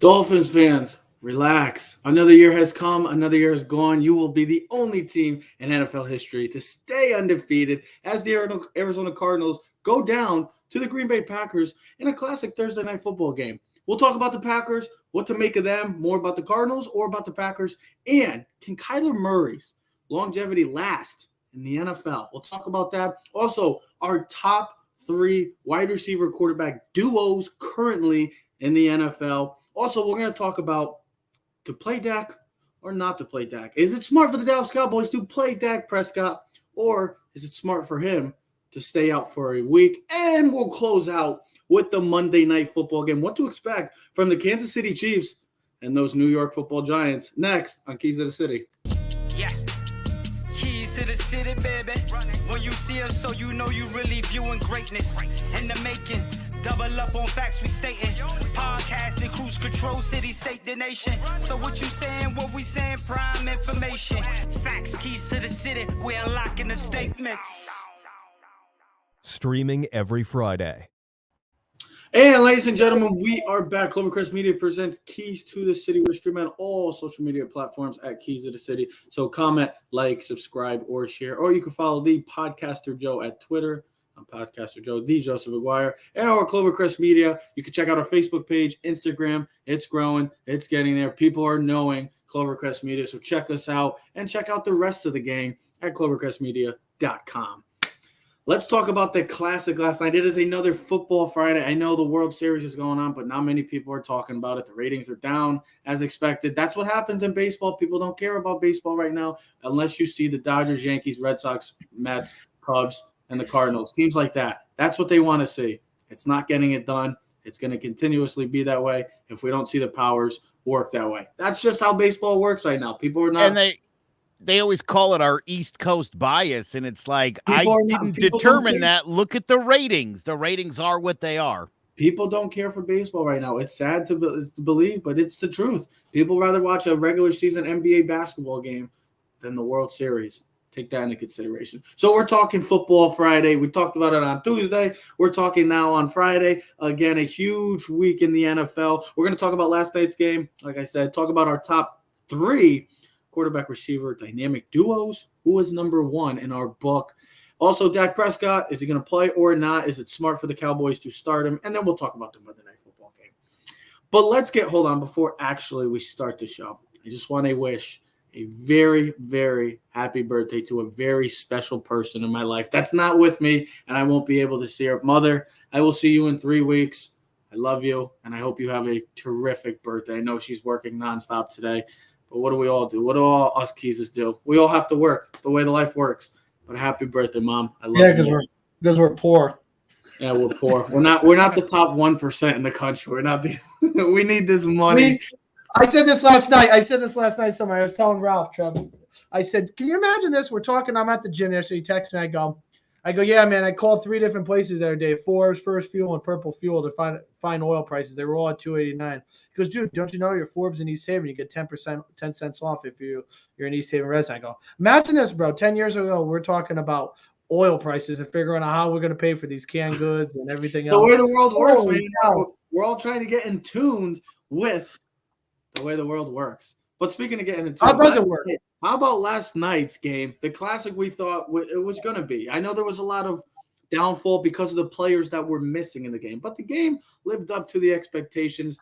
Dolphins fans, relax. Another year has come, another year is gone. You will be the only team in NFL history to stay undefeated as the Arizona Cardinals go down to the Green Bay Packers in a classic Thursday night football game. We'll talk about the Packers, what to make of them, more about the Cardinals or about the Packers, and can Kyler Murray's longevity last in the NFL? We'll talk about that. Also, our top three wide receiver quarterback duos currently in the NFL. Also, we're going to talk about to play Dak or not to play Dak. Is it smart for the Dallas Cowboys to play Dak Prescott, or is it smart for him to stay out for a week? And we'll close out with the Monday Night Football game. What to expect from the Kansas City Chiefs and those New York Football Giants next on Keys to the City. Yeah. Keys to the city, baby. When you see us, so you know you really viewing greatness in the making. Double up on facts we stating. Podcasting, cruise control, city, state, the nation. So what you saying, what we saying, prime information. Facts, keys to the city, we unlocking the statements. Streaming every Friday. And ladies and gentlemen, we are back. Clovercrest Media presents Keys to the City. We're streaming on all social media platforms at Keys to the City. So comment, like, subscribe, or share. Or you can follow the Podcaster Joe at Twitter. I'm Podcaster Joe, the Joseph McGuire, and our Clovercrest Media. You can check out our Facebook page, Instagram. It's growing. It's getting there. People are knowing Clovercrest Media. So check us out and check out the rest of the game at clovercrestmedia.com. Let's talk about the classic last night. It is another football Friday. I know the World Series is going on, but not many people are talking about it. The ratings are down as expected. That's what happens in baseball. People don't care about baseball right now unless you see the Dodgers, Yankees, Red Sox, Mets, Cubs, and the Cardinals. Teams like that. That's what they want to see. It's not getting it done. It's going to continuously be that way if we don't see the powers work that way. That's just how baseball works right now. People are not – And they always call it our East Coast bias, and it's like, I didn't determine that. Look at the ratings. The ratings are what they are. People don't care for baseball right now. It's sad to believe, but it's the truth. People rather watch a regular season NBA basketball game than the World Series. Take that into consideration. So we're talking football Friday. We talked about it on Tuesday. We're talking now on Friday. Again, a huge week in the NFL. We're going to talk about last night's game. Like I said, talk about our top three quarterback receiver dynamic duos. Who is number one in our book? Also, Dak Prescott, is he going to play or not? Is it smart for the Cowboys to start him? And then we'll talk about the Monday Night Football game. But let's hold on, before actually we start the show. I just want to wish a very, very happy birthday to a very special person in my life. That's not with me, and I won't be able to see her. Mother, I will see you in 3 weeks. I love you, and I hope you have a terrific birthday. I know she's working nonstop today. But what do we all do? What do all us Keeses do? We all have to work. It's the way the life works. But happy birthday, Mom. I love you. Yeah, because we're poor. Yeah, we're poor. We're not the top 1% in the country. We're not we need this money. I said this last night. Somebody. I was telling Ralph, Trev. I said, can you imagine this? We're talking. I'm at the gym there, so he texts me. I go, yeah, man. I called 3 different places the other day: Forbes, First Fuel, and Purple Fuel to find oil prices. They were all at $2.89. He goes, dude, don't you know your Forbes in East Haven? You get 10%, 10 cents off if you're an East Haven resident. I go, imagine this, bro. 10 years ago, we're talking about oil prices and figuring out how we're going to pay for these canned goods and everything else. The way the world works, man. We're all trying to get in tune with the way the world works. But speaking of getting in tune, how does it work? How about last night's game, the classic we thought it was going to be? I know there was a lot of downfall because of the players that were missing in the game, but the game lived up to the expectations.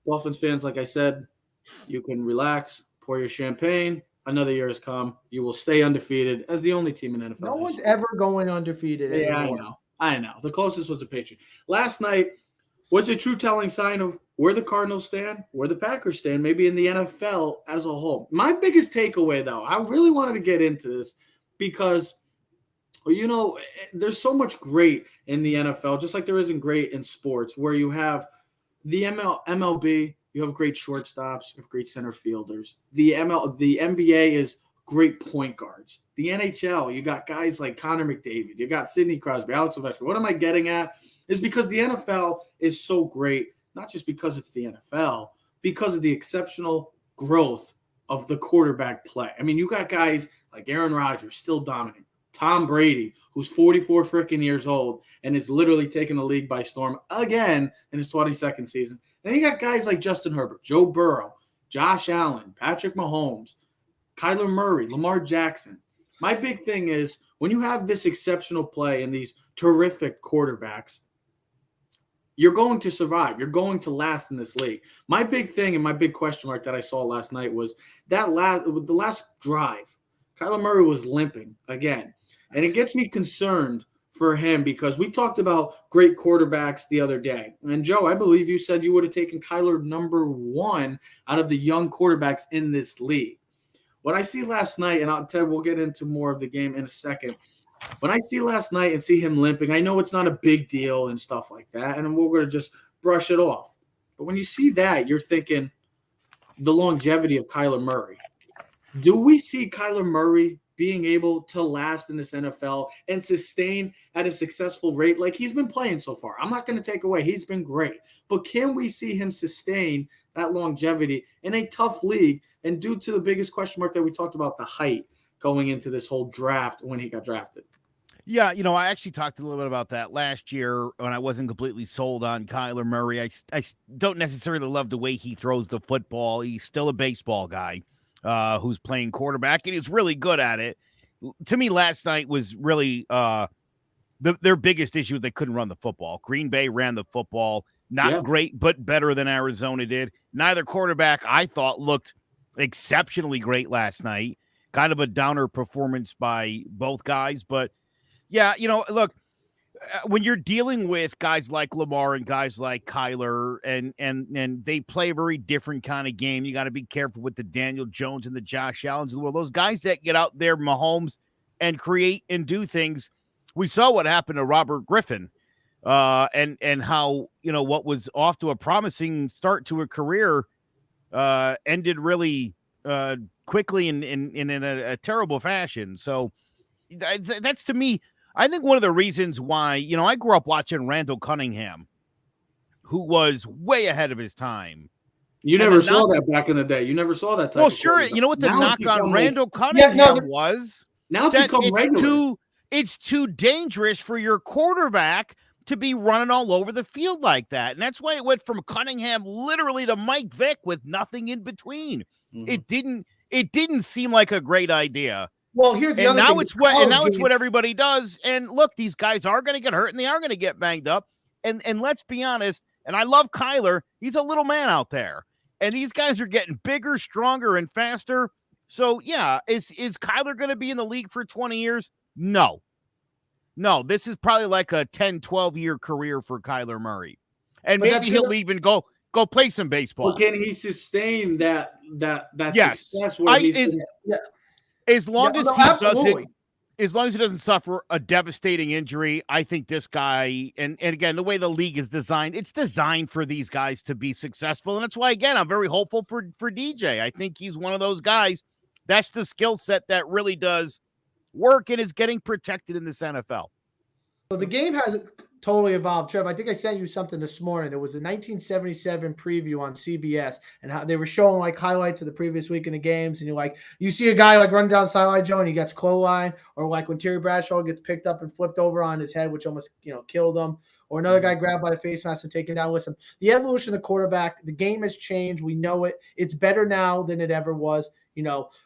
Dolphins fans, like I said, you can relax, pour your champagne. Another year has come. You will stay undefeated as the only team in NFL. No one's ever going undefeated anymore. Yeah, I know. The closest was the Patriots. Last night was a true telling sign of where the Cardinals stand, where the Packers stand, maybe in the NFL as a whole. My biggest takeaway, though, I really wanted to get into this because, there's so much great in the NFL, just like there isn't great in sports, where you have the MLB, you have great shortstops, you have great center fielders. The NBA is great point guards. The NHL, you got guys like Connor McDavid, you got Sidney Crosby, Alex Ovechkin. What am I getting at? Is because the NFL is so great, not just because it's the NFL, because of the exceptional growth of the quarterback play. I mean, you got guys like Aaron Rodgers still dominant. Tom Brady, who's 44 freaking years old and is literally taking the league by storm again in his 22nd season. Then you got guys like Justin Herbert, Joe Burrow, Josh Allen, Patrick Mahomes, Kyler Murray, Lamar Jackson. My big thing is when you have this exceptional play and these terrific quarterbacks, you're going to survive. You're going to last in this league. My big thing and my big question mark that I saw last night was the last drive. Kyler Murray was limping again. And it gets me concerned for him because we talked about great quarterbacks the other day. And, Joe, I believe you said you would have taken Kyler number 1 out of the young quarterbacks in this league. What I see last night, and Ted, we'll get into more of the game in a second. When I see last night and see him limping, I know it's not a big deal and stuff like that, and we're going to just brush it off. But when you see that, you're thinking the longevity of Kyler Murray. Do we see Kyler Murray being able to last in this NFL and sustain at a successful rate like he's been playing so far? I'm not going to take away. He's been great. But can we see him sustain that longevity in a tough league? And due to the biggest question mark that we talked about, the height going into this whole draft when he got drafted. Yeah, I actually talked a little bit about that last year when I wasn't completely sold on Kyler Murray. I don't necessarily love the way he throws the football. He's still a baseball guy who's playing quarterback, and he's really good at it. To me, last night was really their biggest issue. They couldn't run the football. Green Bay ran the football. Not great, but better than Arizona did. Neither quarterback, I thought, looked exceptionally great last night. Kind of a downer performance by both guys, but yeah, look, when you're dealing with guys like Lamar and guys like Kyler and they play a very different kind of game, you got to be careful with the Daniel Jones and the Josh Allens of the world. Those guys that get out there, Mahomes, and create and do things. We saw what happened to Robert Griffin and how, what was off to a promising start to a career ended really quickly in a terrible fashion. So that's, to me, I think one of the reasons why, I grew up watching Randall Cunningham, who was way ahead of his time. You never saw that back in the day. You never saw that type of sure. You know what the knock on Randall Cunningham was? Now it's become regular. It's too dangerous for your quarterback to be running all over the field like that. And that's why it went from Cunningham literally to Mike Vick with nothing in between. Mm-hmm. It didn't seem like a great idea. Well, here's the other thing. Now it's what everybody does. And look, these guys are going to get hurt and they are going to get banged up. And let's be honest, and I love Kyler. He's a little man out there. And these guys are getting bigger, stronger, and faster. So, yeah, is Kyler going to be in the league for 20 years? No, this is probably like a 10, 12-year career for Kyler Murray. And maybe he'll even go play some baseball. Well, can he sustain that success? As long as he doesn't suffer a devastating injury, I think this guy, and again, the way the league is designed, it's designed for these guys to be successful. And that's why, again, I'm very hopeful for DJ. I think he's one of those guys. That's the skill set that really does work and is getting protected in this NFL. So the game has totally evolved. Trev, I think I sent you something this morning. It was a 1977 preview on CBS, and how they were showing like highlights of the previous week in the games. And you see a guy like running down the sideline, Joe, and he gets clothesline, or like when Terry Bradshaw gets picked up and flipped over on his head, which almost killed him, or another guy grabbed by the face mask and taken down. Listen, the evolution of the quarterback, the game has changed. We know it. It's better now than it ever was.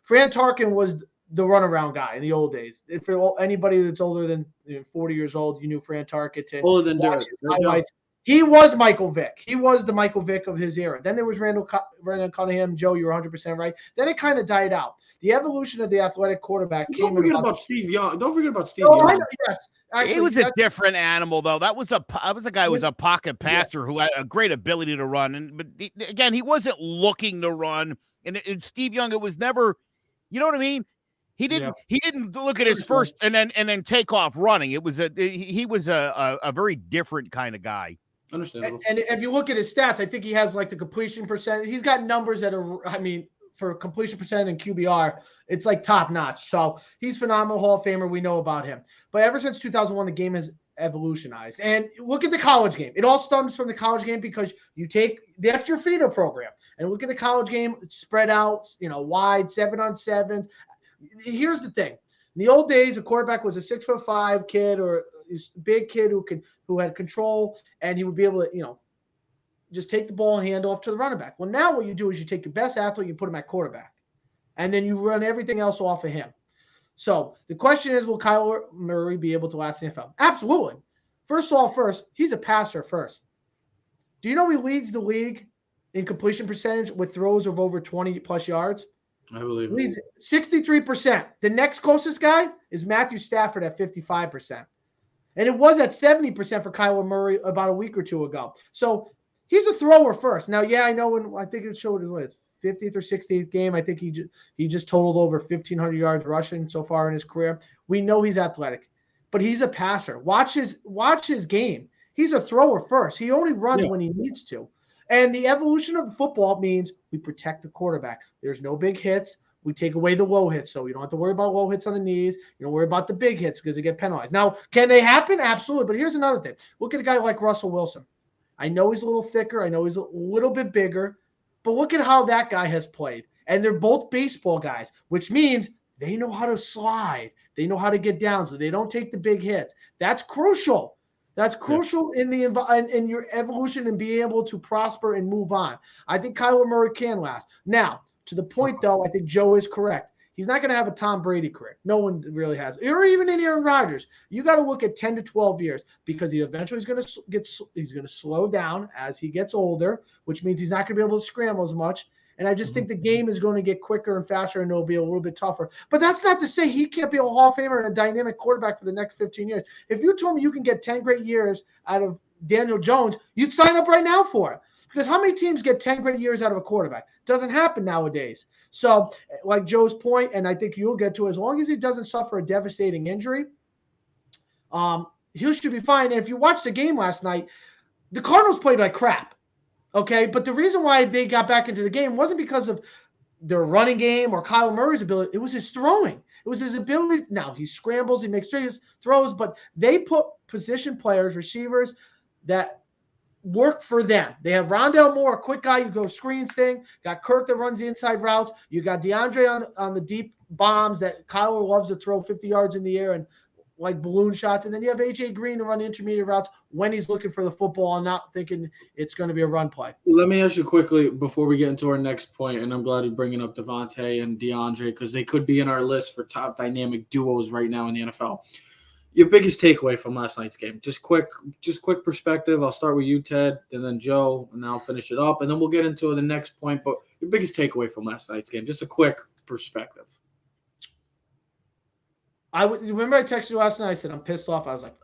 Fran Tarkin was the runaround guy in the old days. If anybody that's older than 40 years old, you knew Fran Tarkenton. Older than Derek. He was Michael Vick. He was the Michael Vick of his era. Then there was Randall Cunningham. Joe, you're 100% right. Then it kind of died out. The evolution of the athletic quarterback Don't forget about Steve Young. Yes. Actually, he was a different animal, though. That was a guy who was a pocket passer who had a great ability to run. But again, he wasn't looking to run. And Steve Young, it was never, you know what I mean? He didn't look at his first and then take off running. He was a very different kind of guy. Understandable. And if you look at his stats, I think he has like the completion percentage. He's got numbers that are, for completion percent and QBR, it's like top notch. So he's phenomenal Hall of Famer. We know about him. But ever since 2001, the game has evolutionized. And look at the college game. It all stems from the college game because you take the extra feeder program and look at the college game. It's spread out, wide, 7-on-7s. Here's the thing. In the old days, a quarterback was a 6'5" kid or a big kid who had control, and he would be able to, just take the ball and hand off to the running back. Well, now what you do is you take your best athlete, you put him at quarterback, and then you run everything else off of him. So the question is, will Kyler Murray be able to last in the NFL? Absolutely. First, he's a passer first. Do you know he leads the league in completion percentage with throws of over 20-plus yards? I believe it. Leads 63%. The next closest guy is Matthew Stafford at 55%. And it was at 70% for Kyler Murray about a week or two ago. So he's a thrower first. Now, I know I think it showed his 50th or 60th game. I think he just totaled over 1,500 yards rushing so far in his career. We know he's athletic, but he's a passer. Watch his game. He's a thrower first. He only runs when he needs to. And the evolution of the football means we protect the quarterback. There's no big hits. We take away the low hits, so you don't have to worry about low hits on the knees. You don't worry about the big hits because they get penalized. Now, can they happen? Absolutely. But here's another thing. Look at a guy like Russell Wilson. I know he's a little thicker. I know he's a little bit bigger. But look at how that guy has played. And they're both baseball guys, which means they know how to slide. They know how to get down, so they don't take the big hits. That's crucial. That's crucial in your evolution and being able to prosper and move on. I think Kyler Murray can last. Now, to the point, though, I think Joe is correct. He's not going to have a Tom Brady career. No one really has. Or even in Aaron Rodgers. You got to look at 10 to 12 years because he eventually is going to slow down as he gets older, which means he's not going to be able to scramble as much. And I just think the game is going to get quicker and faster, and it'll be a little bit tougher. But that's not to say he can't be a Hall of Famer and a dynamic quarterback for the next 15 years. If you told me you can get 10 great years out of Daniel Jones, you'd sign up right now for it. Because how many teams get 10 great years out of a quarterback? Doesn't happen nowadays. So, like Joe's point, and I think you'll get to, as long as he doesn't suffer a devastating injury, he should be fine. And if you watched the game last night, the Cardinals played like crap. Okay, but the reason why they got back into the game wasn't because of their running game or Kyler Murray's ability. It was his throwing. It was his ability. Now, he scrambles, he makes throws, but they put position players, receivers that work for them. They have Rondale Moore, a quick guy, you go screens thing. Got Kirk that runs the inside routes. You got DeAndre on the deep bombs that Kyler loves to throw 50 yards in the air and like balloon shots. And then you have A.J. Green to run intermediate routes when he's looking for the football and not thinking it's going to be a run play. Let me ask you quickly before we get into our next point, and I'm glad you're bringing up Devontae and DeAndre because they could be in our list for top dynamic duos right now in the NFL. Your biggest takeaway from last night's game? Just quick perspective. I'll start with you, Ted, and then Joe, and then I'll finish it up, and then we'll get into the next point. But your biggest takeaway from last night's game? Just a quick perspective. Remember I texted you last night. I said I'm pissed off. I was like,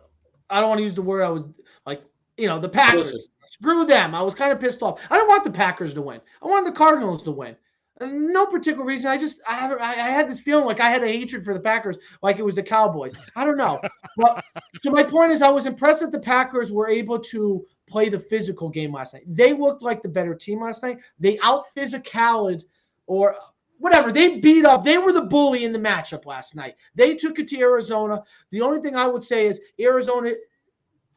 I don't want to use the word. I was like, the Packers. Screw them. I was kind of pissed off. I don't want the Packers to win. I wanted the Cardinals to win. And no particular reason. I had this feeling like I had a hatred for the Packers, like it was the Cowboys. I don't know. But so my point is, I was impressed that the Packers were able to play the physical game last night. They looked like the better team last night. They out-physicaled or whatever. They beat up. They were the bully in the matchup last night. They took it to Arizona. The only thing I would say is Arizona,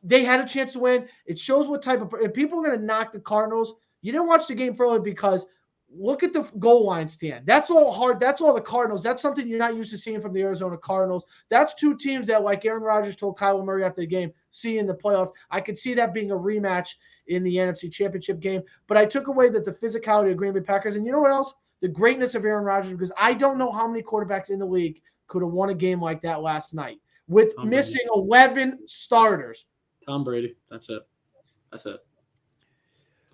they had a chance to win. It shows what type of – if people are going to knock the Cardinals, you didn't watch the game early because look at the goal line stand. That's all hard. That's all the Cardinals. That's something you're not used to seeing from the Arizona Cardinals. That's two teams that, like Aaron Rodgers told Kyler Murray after the game, see in the playoffs. I could see that being a rematch in the NFC Championship game. But I took away that the physicality of Green Bay Packers. And you know what else? The greatness of Aaron Rodgers, because I don't know how many quarterbacks in the league could have won a game like that last night with missing 11 starters. Tom Brady. That's it.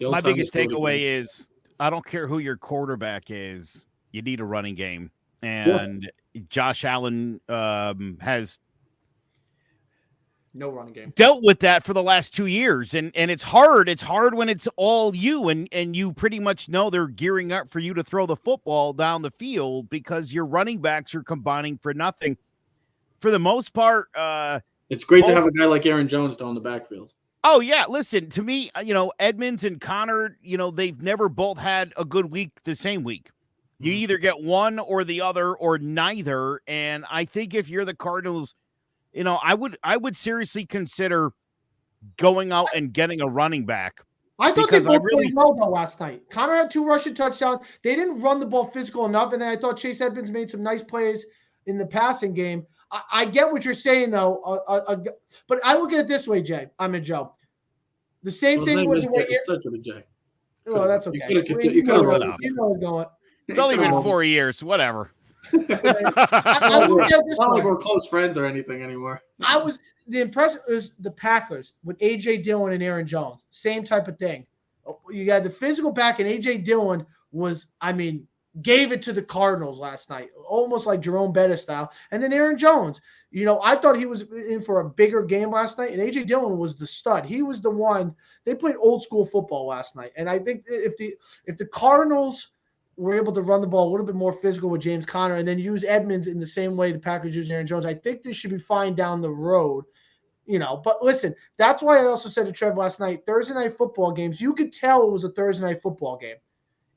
My biggest takeaway is I don't care who your quarterback is. You need a running game. And Josh Allen has no running game. Dealt with that for the last 2 years. And it's hard. It's hard when it's all you and you pretty much know they're gearing up for you to throw the football down the field because your running backs are combining for nothing. For the most part, it's great to have a guy like Aaron Jones down the backfield. Oh, yeah. Listen, to me, Edmonds and Connor, they've never both had a good week the same week. You either get one or the other or neither. And I think if you're the Cardinals, I would seriously consider going out and getting a running back. I thought they both played well though last night. Connor had 2 rushing touchdowns. They didn't run the ball physical enough. And then I thought Chase Edmonds made some nice plays in the passing game. I get what you're saying, though. But I look at it this way, Jay. I'm a Joe. The same thing with the way it starts with a J. Well, that's okay. You could have enough. You know what's going. It's only been 4 years. Whatever. I look at this not like way. we're close friends or anything anymore. The impression is the Packers with A.J. Dillon and Aaron Jones. Same type of thing. You got the physical back, and A.J. Dillon gave it to the Cardinals last night, almost like Jerome Bettis style. And then Aaron Jones, I thought he was in for a bigger game last night, and A.J. Dillon was the stud. He was the one. They played old school football last night, and I think if the Cardinals were able to run the ball a little bit more physical with James Conner and then use Edmonds in the same way the Packers use Aaron Jones, I think this should be fine down the road. But listen, that's why I also said to Trev last night, Thursday night football games, you could tell it was a Thursday night football game.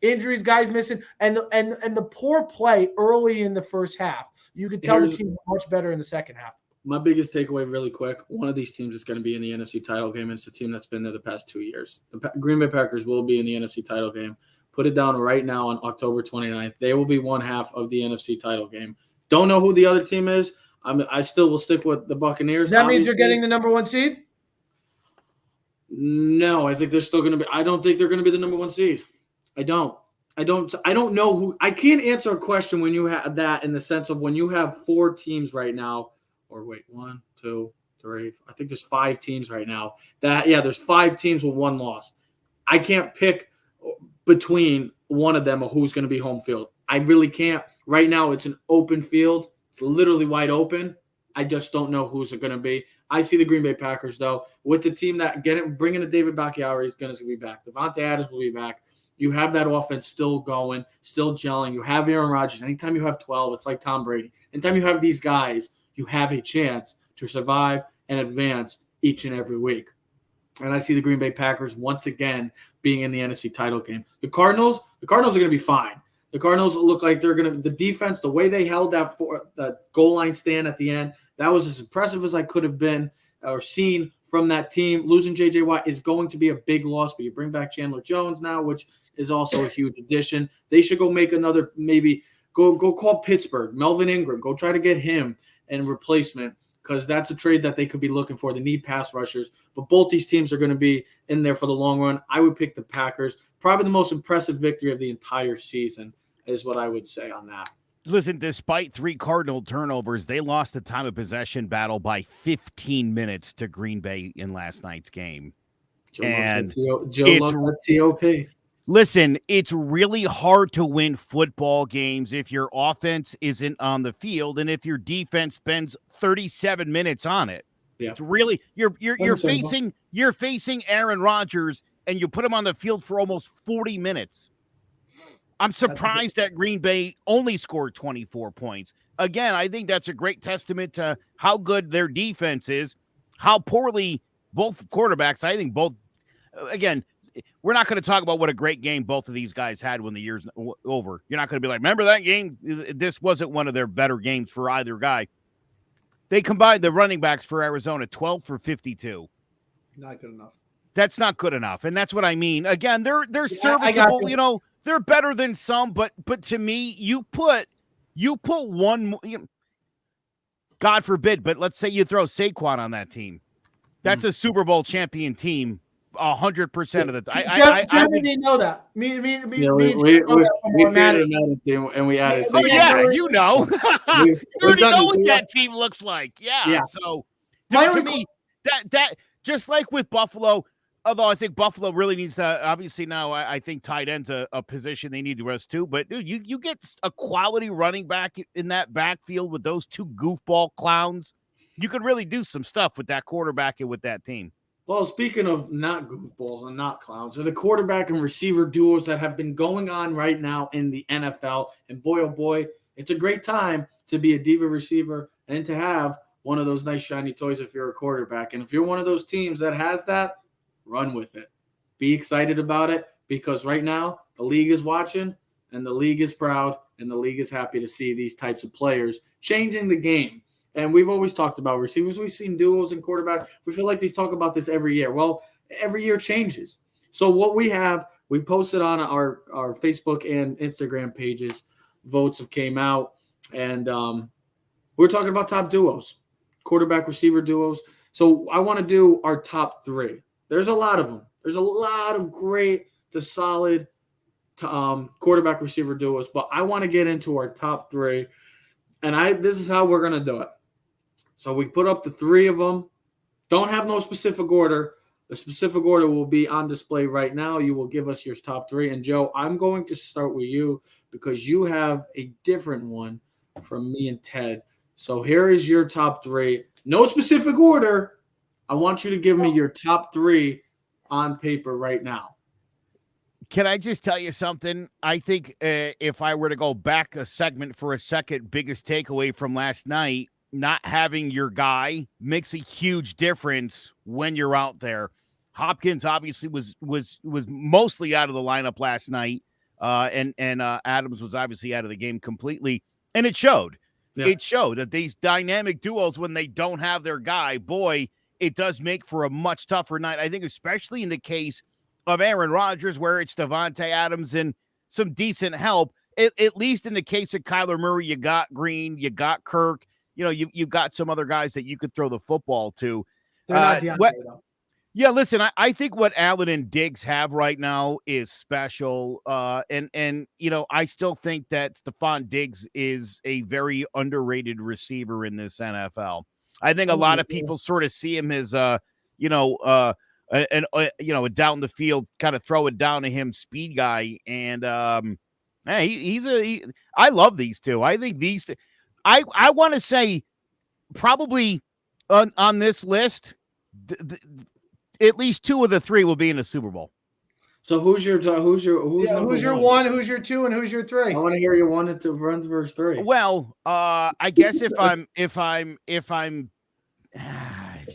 Injuries, guys missing, and the poor play early in the first half. You could tell the team was much better in the second half. My biggest takeaway really quick, one of these teams is going to be in the NFC title game. It's a team that's been there the past 2 years. The Green Bay Packers will be in the NFC title game. Put it down right now on October 29th. They will be one half of the NFC title game. Don't know who the other team is. I still will stick with the Buccaneers. That means you're getting the number 1 seed? No, I think they're still going to be. I don't think they're going to be the number 1 seed. I don't know who. I can't answer a question when you have that in the sense of when you have 4 teams right now, or wait, 1, 2, 3. I think there's 5 teams right now. There's 5 teams with 1 loss. I can't pick between one of them or who's going to be home field. I really can't. Right now, it's an open field. It's literally wide open. I just don't know who's it going to be. I see the Green Bay Packers, though, with the team that bringing in David Bakhtiari is going to be back. Devontae Adams will be back. You have that offense still going, still gelling. You have Aaron Rodgers. Anytime you have 12, it's like Tom Brady. Anytime you have these guys, you have a chance to survive and advance each and every week. And I see the Green Bay Packers once again being in the NFC title game. The Cardinals are going to be fine. The Cardinals look like they're going to – the defense, the way they held that goal line stand at the end, that was as impressive as I could have been or seen from that team. Losing J.J. Watt is going to be a big loss, but you bring back Chandler Jones now, which is also a huge addition. They should go make another – maybe go call Pittsburgh, Melvin Ingram. Go try to get him in replacement because that's a trade that they could be looking for. They need pass rushers, but both these teams are going to be in there for the long run. I would pick the Packers. Probably the most impressive victory of the entire season is what I would say on that. Listen, despite 3 Cardinal turnovers, they lost the time of possession battle by 15 minutes to Green Bay in last night's game. Joe loves that TOP. Listen, it's really hard to win football games if your offense isn't on the field and if your defense spends 37 minutes on it. Yeah. It's really you're facing Aaron Rodgers and you put him on the field for almost 40 minutes. I'm surprised that Green Bay only scored 24 points. Again, I think that's a great testament to how good their defense is, how poorly both quarterbacks, I think both, again, we're not going to talk about what a great game both of these guys had when the year's over. You're not going to be like, remember that game? This wasn't one of their better games for either guy. They combined the running backs for Arizona, 12 for 52. Not good enough. That's not good enough. And that's what I mean. Again, they're serviceable, they're better than some, but to me, you put one, God forbid, but let's say you throw Saquon on that team. That's a Super Bowl champion team 100% of the time. Jeff didn't know that. We created another team and we added. Oh yeah, you know. You already know what that team looks like. Yeah. So to me, that just like with Buffalo, although I think Buffalo really needs to, obviously now I think tight end's a position they need to rest too. But dude, you get a quality running back in that backfield with those 2 goofball clowns. You could really do some stuff with that quarterback and with that team. Well, speaking of not goofballs and not clowns, are the quarterback and receiver duos that have been going on right now in the NFL. And boy, oh boy, it's a great time to be a diva receiver and to have one of those nice shiny toys if you're a quarterback. And if you're one of those teams that has that, run with it. Be excited about it because right now the league is watching and the league is proud and the league is happy to see these types of players changing the game. And we've always talked about receivers. We've seen duos and quarterback. We feel like these talk about this every year. Well, every year changes. So what we posted on our Facebook and Instagram pages. Votes have came out. And We're talking about top duos, quarterback receiver duos. So I want to do our top 3. There's a lot of them. There's a lot of great to solid quarterback receiver duos, but I want to get into our top 3. And this is how we're going to do it. So we put up the 3 of them. Don't have no specific order. The specific order will be on display right now. You will give us your top 3. And Joe, I'm going to start with you because you have a different one from me and Ted. So here is your top 3. No specific order. I want you to give me your top 3 on paper right now. Can I just tell you something? I think if I were to go back a segment for a second, biggest takeaway from last night, not having your guy makes a huge difference when you're out there. Hopkins obviously was mostly out of the lineup last night, and Adams was obviously out of the game completely, and it showed. Yeah. It showed that these dynamic duos, when they don't have their guy, boy, it does make for a much tougher night. I think especially in the case of Aaron Rodgers, where it's Devontae Adams and some decent help. At least in the case of Kyler Murray, you got Green, you got Kirk. You know, you've got some other guys that you could throw the football to. They're not DeAndre, though. Yeah, listen, I think what Allen and Diggs have right now is special. And you know, I still think that Stephon Diggs is a very underrated receiver in this NFL. I think a lot of people sort of see him as a down the field, kind of throw it down to him speed guy. And I love these two. I think these two, I want to say probably on this list, at least 2 of the 3 will be in the Super Bowl. So who's your 1, who's your 2, and who's your 3? I want to hear your 1 and 2 runs versus 3. Well, I guess if you're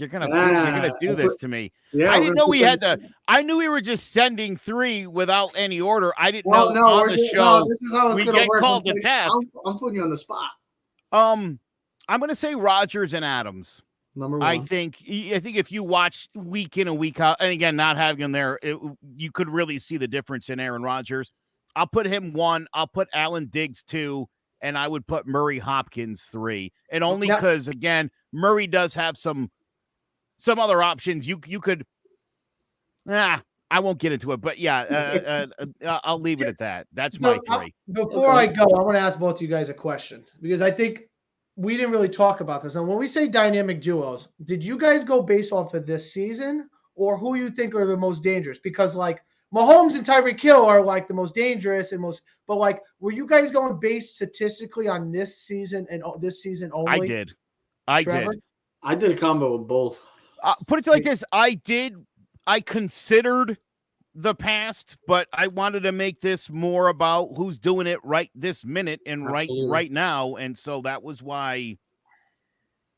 gonna do this to me, yeah, I didn't know we had to. I knew we were just sending 3 without any order. I didn't know on the show. This is how it's we get called to task. I'm putting you on the spot. I'm gonna say Rodgers and Adams. Number 1. I think if you watch week in and week out, and again, not having him there, you could really see the difference in Aaron Rodgers. I'll put him 1. I'll put Allen Diggs 2, and I would put Murray Hopkins 3. And only because, again, Murray does have some other options. You could, I won't get into it, but yeah, I'll leave it at that. That's my 3. Before I go, I want to ask both of you guys a question because I think we didn't really talk about this. And when we say dynamic duos, did you guys go based off of this season or who you think are the most dangerous? Because like Mahomes and Tyreek Hill are like the most dangerous and but like, were you guys going based statistically on this season and this season only? I did. I did a combo of both. Put it like this. I considered the past, but I wanted to make this more about who's doing it right this minute and right now. And so that was why.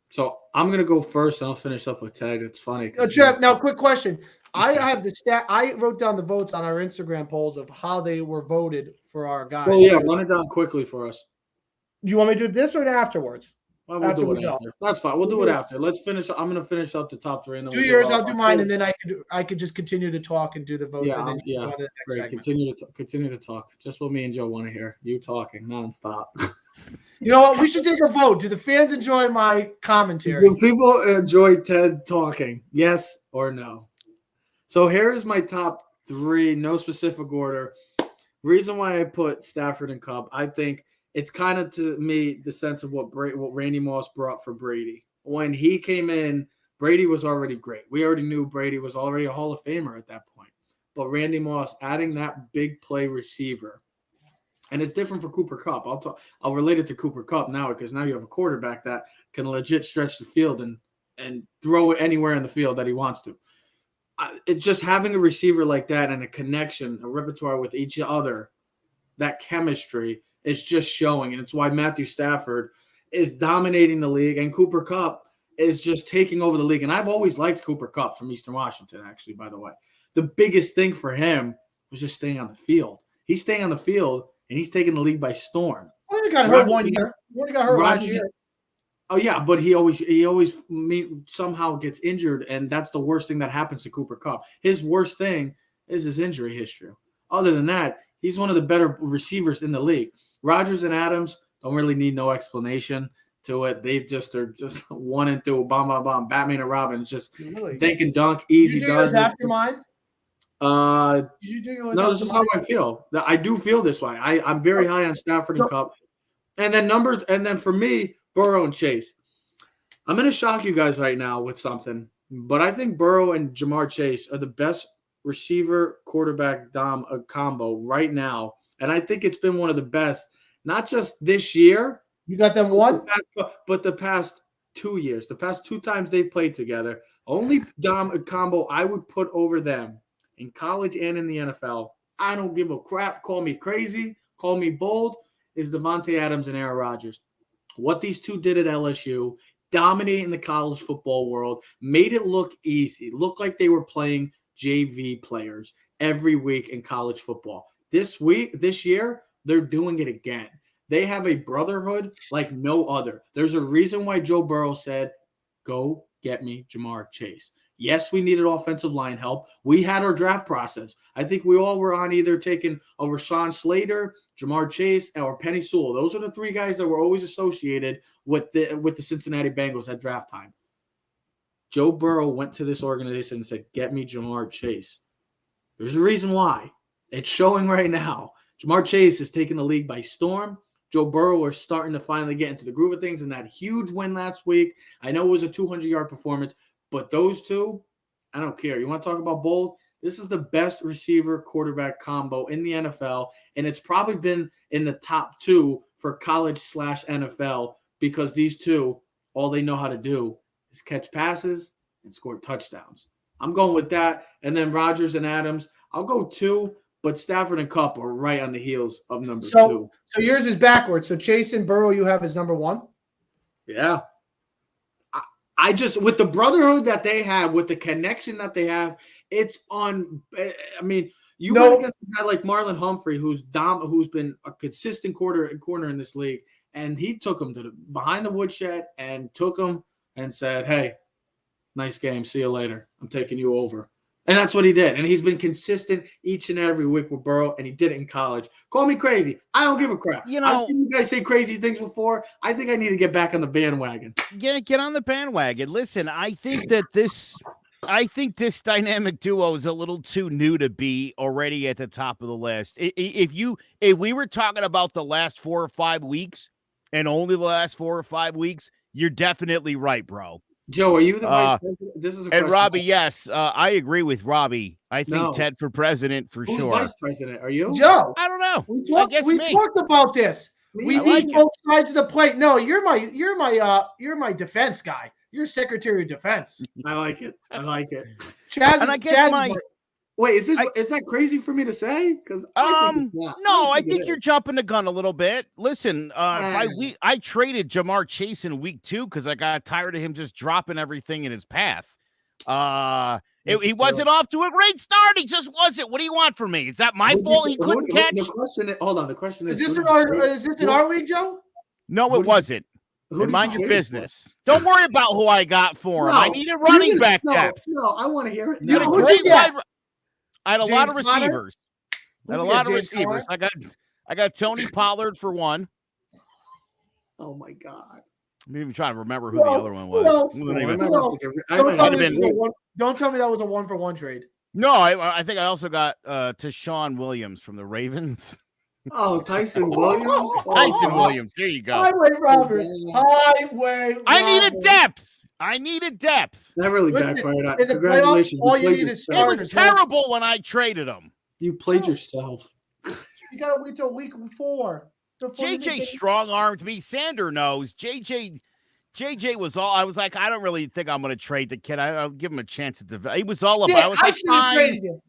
So I'm going to go first and I'll finish up with Ted. It's funny. Trev, now quick question. I have the stat. I wrote down the votes on our Instagram polls of how they were voted for our guys. Well, yeah, run it down quickly for us. Do you want me to do this or afterwards? Well, we'll do it after. That's fine. We'll do it after. Let's finish. I'm going to finish up the top 3. And then 2 years, I'll do mine, and then I could just continue to talk and do the votes. Yeah, and then great. Continue to talk. Just what me and Joe want to hear. You talking nonstop. You know what? We should take a vote. Do the fans enjoy my commentary? Do people enjoy Ted talking? Yes or no? So here's my top 3, no specific order. Reason why I put Stafford and Kupp, I think it's kind of, to me, the sense of what Randy Moss brought for Brady. When he came in, Brady was already great. We already knew Brady was already a Hall of Famer at that point. But Randy Moss adding that big play receiver, and it's different for Cooper Kupp. I'll relate it to Cooper Kupp now because now you have a quarterback that can legit stretch the field and throw it anywhere in the field that he wants to. It's just having a receiver like that and a connection, a repertoire with each other, that chemistry is just showing. And it's why Matthew Stafford is dominating the league and Cooper Kupp is just taking over the league. And I've always liked Cooper Kupp from Eastern Washington, actually, by the way. The biggest thing for him was just staying on the field. He's staying on the field, and he's taking the league by storm. Well, he got hurt 1 year. He got hurt last year. Oh, yeah, but he always somehow gets injured, and that's the worst thing that happens to Cooper Kupp. His worst thing is his injury history. Other than that, he's one of the better receivers in the league. Rodgers and Adams don't really need no explanation. to it. They just are just 1 and 2, bomb. Batman and Robin, just Really? dink and dunk, easy Did you do yours does. after mine? Uh, Did you do yours no, after this is mine? how I feel. I do feel this way. I'm very high on Stafford and Kupp. And then numbers, and then for me, Burrow and Chase. I'm going to shock you guys right now with something, but I think Burrow and Jamar Chase are the best receiver quarterback combo right now. And I think it's been one of the best, not just this year. You got them one? But the past 2 years, the past 2 times they've played together. Only combo I would put over them in college and in the NFL. I don't give a crap. Call me crazy. Call me bold. Is Devontae Adams and Aaron Rodgers. What these two did at LSU, dominating the college football world, made it look easy. Looked like they were playing JV players every week in college football. This year, they're doing it again. They have a brotherhood like no other. There's a reason why Joe Burrow said, go get me Jamar Chase. Yes, we needed offensive line help. We had our draft process. I think we all were on either taking a Rashawn Slater, Jamar Chase, or Penny Sewell. Those are the 3 guys that were always associated with the Cincinnati Bengals at draft time. Joe Burrow went to this organization and said, get me Jamar Chase. There's a reason why. It's showing right now. Jamar Chase is taking the league by storm. Joe Burrow are starting to finally get into the groove of things, and that huge win last week. I know it was a 200-yard performance, but those two, I don't care. You want to talk about bold? This is the best receiver quarterback combo in the NFL, and it's probably been in the top 2 for college/NFL because these two, all they know how to do is catch passes and score touchdowns. I'm going with that. And then Rodgers and Adams, I'll go 2, but Stafford and Kupp are right on the heels of number 2. So yours is backwards. So Chase and Burrow you have as number 1? Yeah. I just, with the brotherhood that they have, with the connection that they have, it's on. I mean, you went against a guy like Marlon Humphrey, who's been a consistent corner in this league, and he took him to behind the woodshed and took him and said, hey, nice game. See you later. I'm taking you over. And that's what he did. And he's been consistent each and every week with Burrow, and he did it in college. Call me crazy. I don't give a crap. I've seen you guys say crazy things before. I think I need to get back on the bandwagon. Get on the bandwagon. Listen, I think this dynamic duo is a little too new to be already at the top of the list. If we were talking about the last 4 or 5 weeks and only the last 4 or 5 weeks, you're definitely right, bro. Joe, are you the vice president? This is a question. And Robbie, yes, I agree with Robbie. I think Ted for president for Who's sure. Vice president? Are you? Joe. I don't know. We talked about this. We need both sides of the plate. No, you're my defense guy. You're Secretary of Defense. I like it. Chaz, and I guess wait, is that crazy for me to say? Because I think it's not. No, I think you're jumping the gun a little bit. Listen, I traded Jamar Chase in week 2 because I got tired of him just dropping everything in his path. He wasn't off to a great start. He just wasn't. What do you want from me? Is that my fault? He couldn't catch. Hold on. The question is this in our league, Joe? No, it wasn't. Mind your business. Don't worry about who I got for him. I need a running back depth. No, I want to hear it. I had a lot of receivers. I got Tony Pollard for one. Oh my God. I'm even trying to remember who the other one was. Don't tell me that was a 1-for-1 trade. No, I think I also got Tashawn Williams from the Ravens. Oh, Tyson Williams. Tyson Williams. There you go. Highway Robbers. I needed depth. That really backfired. Congratulations. All you need is starters. It was terrible when I traded him. You played yourself. You got to wait till week 4. JJ strong-armed me. Sander knows. JJ was all. I was like, I don't really think I'm going to trade the kid. I'll give him a chance at the. He was all about. I was like, fine.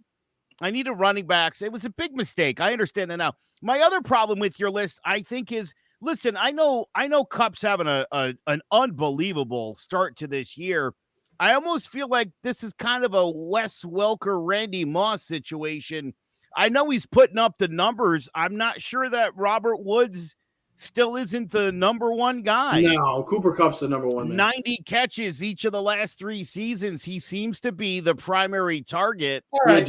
I need a running backs. It was a big mistake. I understand that now. My other problem with your list, I think, is listen. I know Kupp's having an unbelievable start to this year. I almost feel like this is kind of a Wes Welker, Randy Moss situation. I know he's putting up the numbers. I'm not sure that Robert Woods still isn't the number 1 guy. No, Cooper Kupp's the number 1 man. 90 catches each of the last 3 seasons. He seems to be the primary target. All right.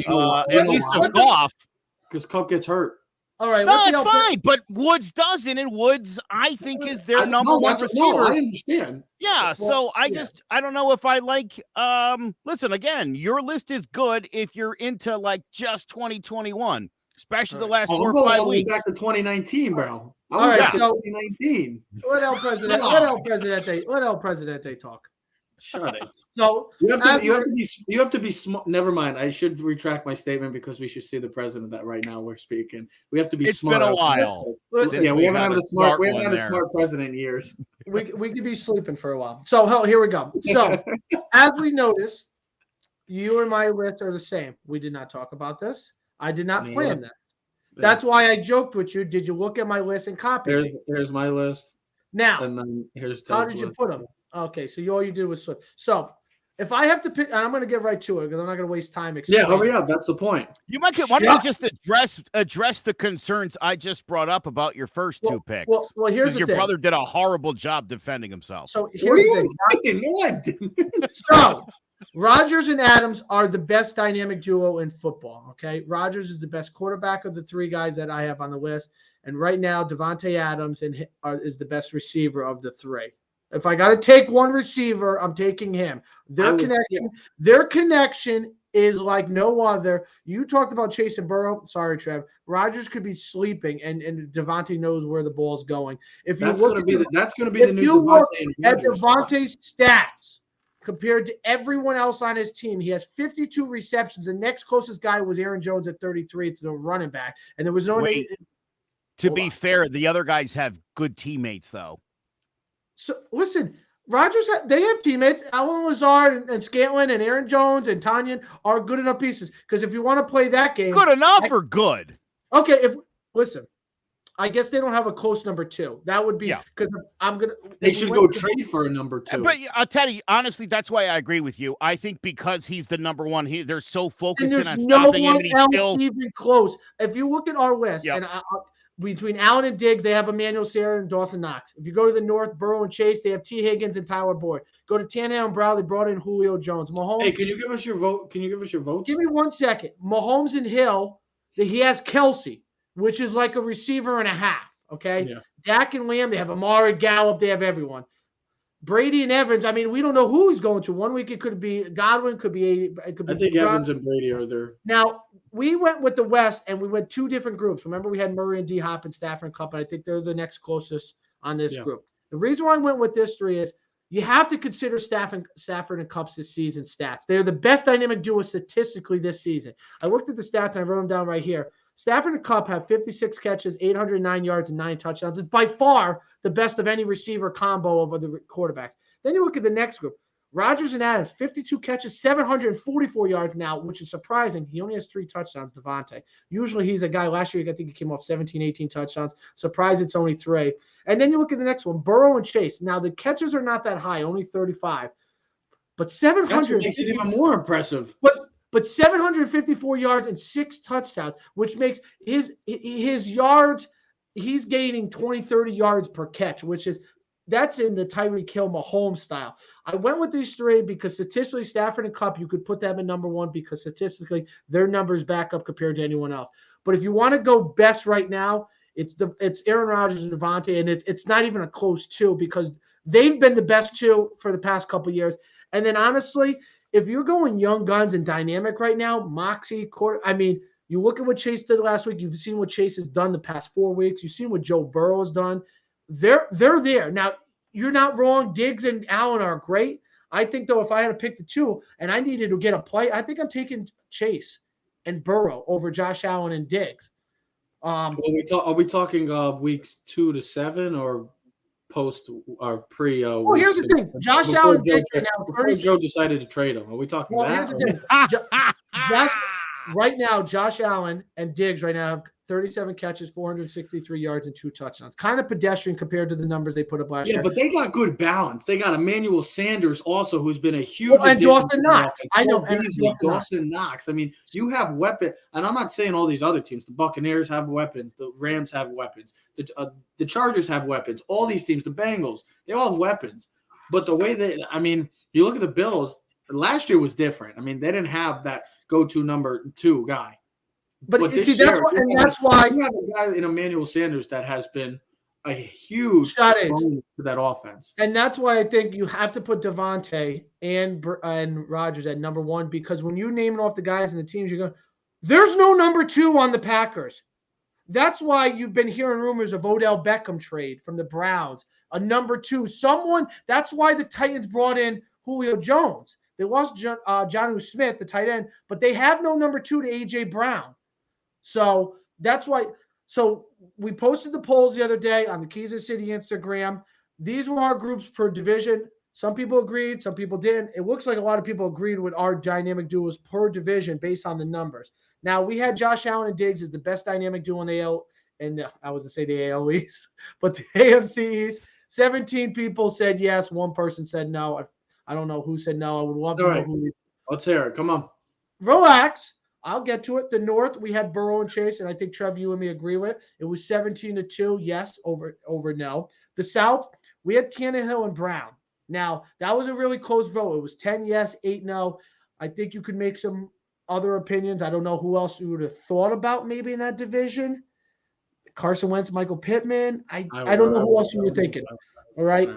At least of Goff. Because Kupp gets hurt. All right. No, let's see it's how- fine. But Woods doesn't, and Woods, I think, is their number No, one that's- no, receiver. I understand. Yeah, Well, so I yeah. don't know if I like listen, again, your list is good if you're into like just 2021, especially the last Oh, 4 I'm or going 5 all the way weeks. back to 2019, bro. I All went right, back to so- 2019. Let El Presidente. Let El Presidente. Let El Presidente talk. Shut it. So You have as to be smart. Never mind. I should retract my statement because we should see the president that right now we're speaking. We have to be It's smart. been a while. Listen, Yeah, we haven't had a smart. We haven't one had a there. smart president in years. we could be sleeping for a while. So here we go. So as we notice, you and my list are the same. We did not talk about this. I did not No, plan that's- this. That's why I joked with you. Did you look at my list and copy it? Here's my list, Now, and then here's how Ted's did you list. put them? Okay, so all you did was slip. So if I have to pick, and I'm going to get right to it because I'm not going to waste time. Yeah, explaining. hurry up. That's the point. You might get, why don't you just address the concerns I just brought up about your first 2 picks? Well, here's 'Cause the your thing. brother did a horrible job defending himself. So What here's do the you thing. mean? No, I didn't. So Rodgers and Adams are the best dynamic duo in football. Okay, Rodgers is the best quarterback of the 3 guys that I have on the list, and right now Devontae Adams is the best receiver of the 3. If I got to take one receiver, I'm taking him. Their connection is like no other. You talked about Chase and Burrow. Sorry, Trev. Rodgers could be sleeping, and Devontae knows where the ball's going. If you That's look going to be at the new you look Devontae and at Rodgers. Devontae's stats compared to everyone else on his team, he has 52 receptions. The next closest guy was Aaron Jones at 33. It's the running back, and there was no. Wait, to Hold be on. fair, the other guys have good teammates, though. So listen, Rodgers, they have teammates. Alan Lazard and Scantlin and Aaron Jones and Tanyan are good enough pieces. Because if you want to play that game, Good enough or good? okay. Listen, I guess they don't have a close number 2. That would be because I'm gonna. They should go trade for a number 2. But I'll tell you, honestly, that's why I agree with you. I think because he's the number one, they're so And focused there's on no stopping him, one and he's else still. even close. If you look at our list, Yep. and between Allen and Diggs, they have Emmanuel Sanders and Dawson Knox. If you go to the north, Burrow and Chase, they have T. Higgins and Tyler Boyd. Go to Tannehill and Brown, they brought in Julio Jones. Mahomes. Hey, can you give us your vote? Can you give us your votes? Give me 1 second. Mahomes and Hill, he has Kelsey, which is like a receiver and a half. Okay. Yeah. Dak and Lamb, they have Amari, Gallup, they have everyone. Brady and Evans, I mean, we don't know who he's going to. 1 week it could be Godwin, could be it could be I think Brown. Evans and Brady are there. Now, we went with the West, and we went 2 different groups. Remember, we had Murray and D Hop and Stafford and Kupp, and I think they're the next closest on this group. The reason why I went with this 3 is you have to consider Stafford and Kupp's this season stats. They're the best dynamic duo statistically this season. I looked at the stats, and I wrote them down right here. Stafford and Kupp have 56 catches, 809 yards, and 9 touchdowns. It's by far the best of any receiver combo of the quarterbacks. Then you look at the next group. Rodgers and Adams, 52 catches, 744 yards now, which is surprising. He only has 3 touchdowns, Devontae. Usually he's a guy, last year I think he came off 17, 18 touchdowns. Surprised it's only 3. And then you look at the next one, Burrow and Chase. Now the catches are not that high, only 35. But That's 700 what makes it even more impressive. But 754 yards and 6 touchdowns, which makes his yards, he's gaining 20, 30 yards per catch, that's in the Tyreek Hill Mahomes style. I went with these 3 because statistically, Stafford and Kupp, you could put them in number 1 because statistically their numbers back up compared to anyone else. But if you want to go best right now, it's Aaron Rodgers and Devontae, and it's not even a close 2 because they've been the best 2 for the past couple of years. And then honestly, if you're going young guns and dynamic right now, Moxie, you look at what Chase did last week. You've seen what Chase has done the past 4 weeks. You've seen what Joe Burrow has done. They're there. Now, you're not wrong. Diggs and Allen are great. I think, though, if I had to pick the 2 and I needed to get a play, I think I'm taking Chase and Burrow over Josh Allen and Diggs. Are we talking weeks 2 to 7 or post or pre? Well, here's the thing. Josh Allen and Diggs are now before Joe decided to trade him. Are we talking Well, that? here's the thing. Right now, Josh Allen and Diggs right now have 37 catches, 463 yards, and 2 touchdowns. Kind of pedestrian compared to the numbers they put up last year. Yeah, but they got good balance. They got Emmanuel Sanders also, who's been a huge and addition Dawson to the Knox. offense. I know, Cole and Beasley, Dawson Dawson Knox. I mean, you have weapons, and I'm not saying all these other teams. The Buccaneers have weapons. The Rams have weapons. The Chargers have weapons. All these teams, the Bengals, they all have weapons. But the way you look at the Bills, last year was different. I mean, they didn't have that go-to number 2 guy. But this see, that's year, why, and that's why you have a guy in Emmanuel Sanders that has been a huge shot is. bonus to that offense. And that's why I think you have to put Devontae and Rodgers at number one, because when you name off the guys and the teams, you go, there's no number two on the Packers. That's why you've been hearing rumors of Odell Beckham trade from the Browns, a number two. That's why the Titans brought in Julio Jones. They lost Jonnu Smith, the tight end, but they have no number two to A.J. Brown. So that's why. So we posted the polls the other day on the Kansas City Instagram. These were our groups per division. Some people agreed, some people didn't. It looks like a lot of people agreed with our dynamic duos per division based on the numbers. Now, we had Josh Allen and Diggs as the best dynamic duo in the AL, and I was going to say the AL East, but the AFC East. 17 people said yes. One person said no. I don't know who said no. I would love to know who. Let's hear it. Come on. Relax. I'll get to it. The North, we had Burrow and Chase, and I think Trev, you and me agree with it. It was 17-2, yes, over no. The South, we had Tannehill and Brown. Now, that was a really close vote. It was 10 yes, 8 no. I think you could make some other opinions. I don't know who else you would have thought about maybe in that division. Carson Wentz, Michael Pittman. I don't know who else you were thinking. All right.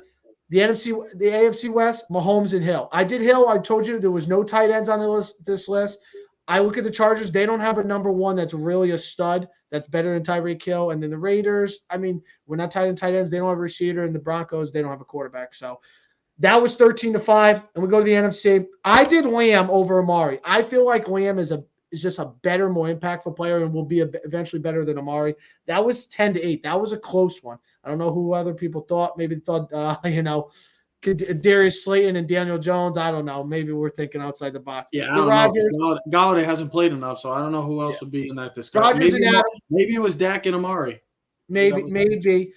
The AFC West, Mahomes and Hill. I did Hill. I told you there was no tight ends on this list. I look at the Chargers. They don't have a number one that's really a stud that's better than Tyreek Hill. And then the Raiders, I mean, we're not tight ends. They don't have a receiver. And the Broncos, they don't have a quarterback. So that was 13-5. And we go to the NFC. I did Lamb over Amari. I feel like Lamb is just a better, more impactful player and will be eventually better than Amari. That was 10-8. That was a close one. I don't know who other people thought. Maybe thought, Darius Slayton and Daniel Jones. I don't know. Maybe we're thinking outside the box. Yeah, I don't know. Galladay hasn't played enough, so I don't know who else would be in that discussion. Maybe it was Dak and Amari. Maybe.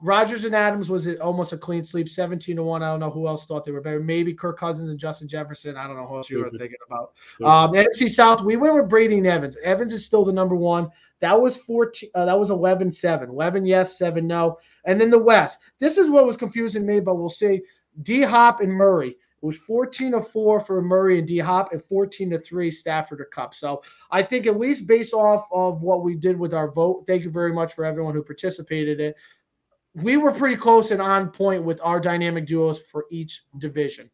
Rodgers and Adams was almost a clean sweep, 17-1. I don't know who else thought they were better. Maybe Kirk Cousins and Justin Jefferson. I don't know who else you were thinking about. NFC South, we went with Brady and Evans. Evans is still the number one. That was 14. That was 11-7. 11 yes, 7 no. And then the West. This is what was confusing me, but we'll see. D-Hop and Murray. It was 14-4 for Murray and D-Hop and 14-3 Stafford or Kupp. So I think at least based off of what we did with our vote, thank you very much for everyone who participated in it. We were pretty close and on point with our dynamic duos for each division.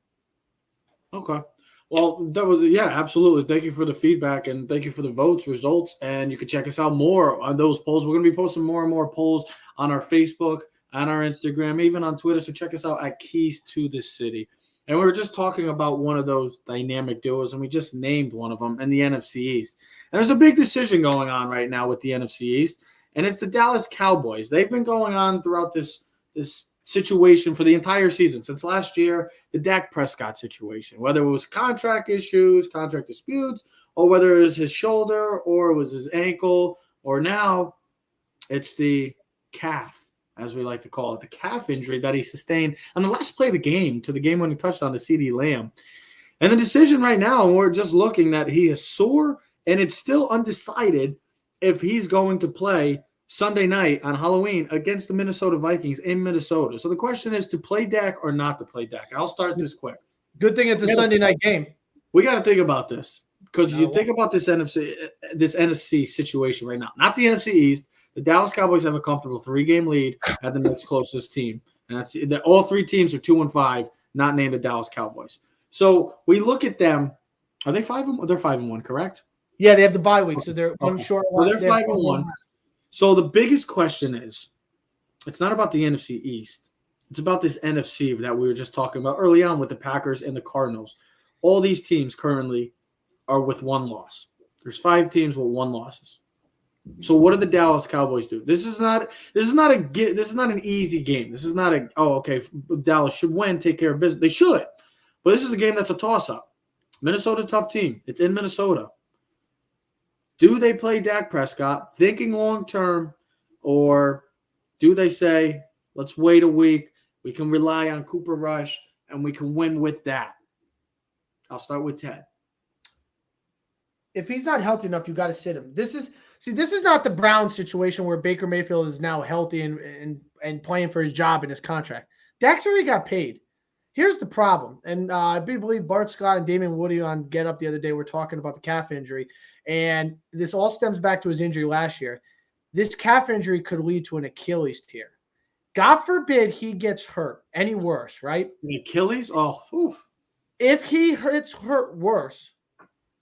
Okay. Well, absolutely. Thank you for the feedback and thank you for the results. And you can check us out more on those polls. We're going to be posting more and more polls on our Facebook, on our Instagram, even on Twitter. So check us out at Keys to the City. And we were just talking about one of those dynamic duos, and we just named one of them in the NFC East. And there's a big decision going on right now with the NFC East, and it's the Dallas Cowboys. They've been going on throughout this situation for the entire season, since last year, the Dak Prescott situation, whether it was contract issues, contract disputes, or whether it was his shoulder or it was his ankle, or now it's the calf, as we like to call it, the calf injury that he sustained on the last play of the game, to the game-winning touchdown to CeeDee Lamb. And the decision right now, and we're just looking that he is sore, and it's still undecided if he's going to play Sunday night on Halloween against the Minnesota Vikings in Minnesota. So the question is to play Dak or not to play Dak. I'll start this quick. Good thing it's a Sunday night game. We got to think about this, because you think about this NFC situation right now, not the NFC East. The Dallas Cowboys have a comfortable 3-game lead at the next closest team. And that's all 3 teams are 2-5, not named the Dallas Cowboys. So we look at them. Are they 5-1? They're 5-1, correct? Yeah, they have the bye week, so they're one short. So they're 5-1. So the biggest question is, it's not about the NFC East. It's about this NFC that we were just talking about early on with the Packers and the Cardinals. All these teams currently are with 1 loss. There's 5 teams with 1 loss. So what do the Dallas Cowboys do? This is not an easy game. This is not Dallas should win, take care of business. They should. But this is a game that's a toss-up. Minnesota's a tough team. It's in Minnesota. Do they play Dak Prescott, thinking long-term, or do they say, let's wait a week, we can rely on Cooper Rush, and we can win with that? I'll start with Ted. If he's not healthy enough, you got to sit him. This is not the Browns situation where Baker Mayfield is now healthy and playing for his job and his contract. Dak's already got paid. Here's the problem. And I believe Bart Scott and Damon Woody on Get Up the other day were talking about the calf injury. And this all stems back to his injury last year. This calf injury could lead to an Achilles tear. God forbid he gets hurt any worse, right? The Achilles? Oh, oof. If he gets hurt worse,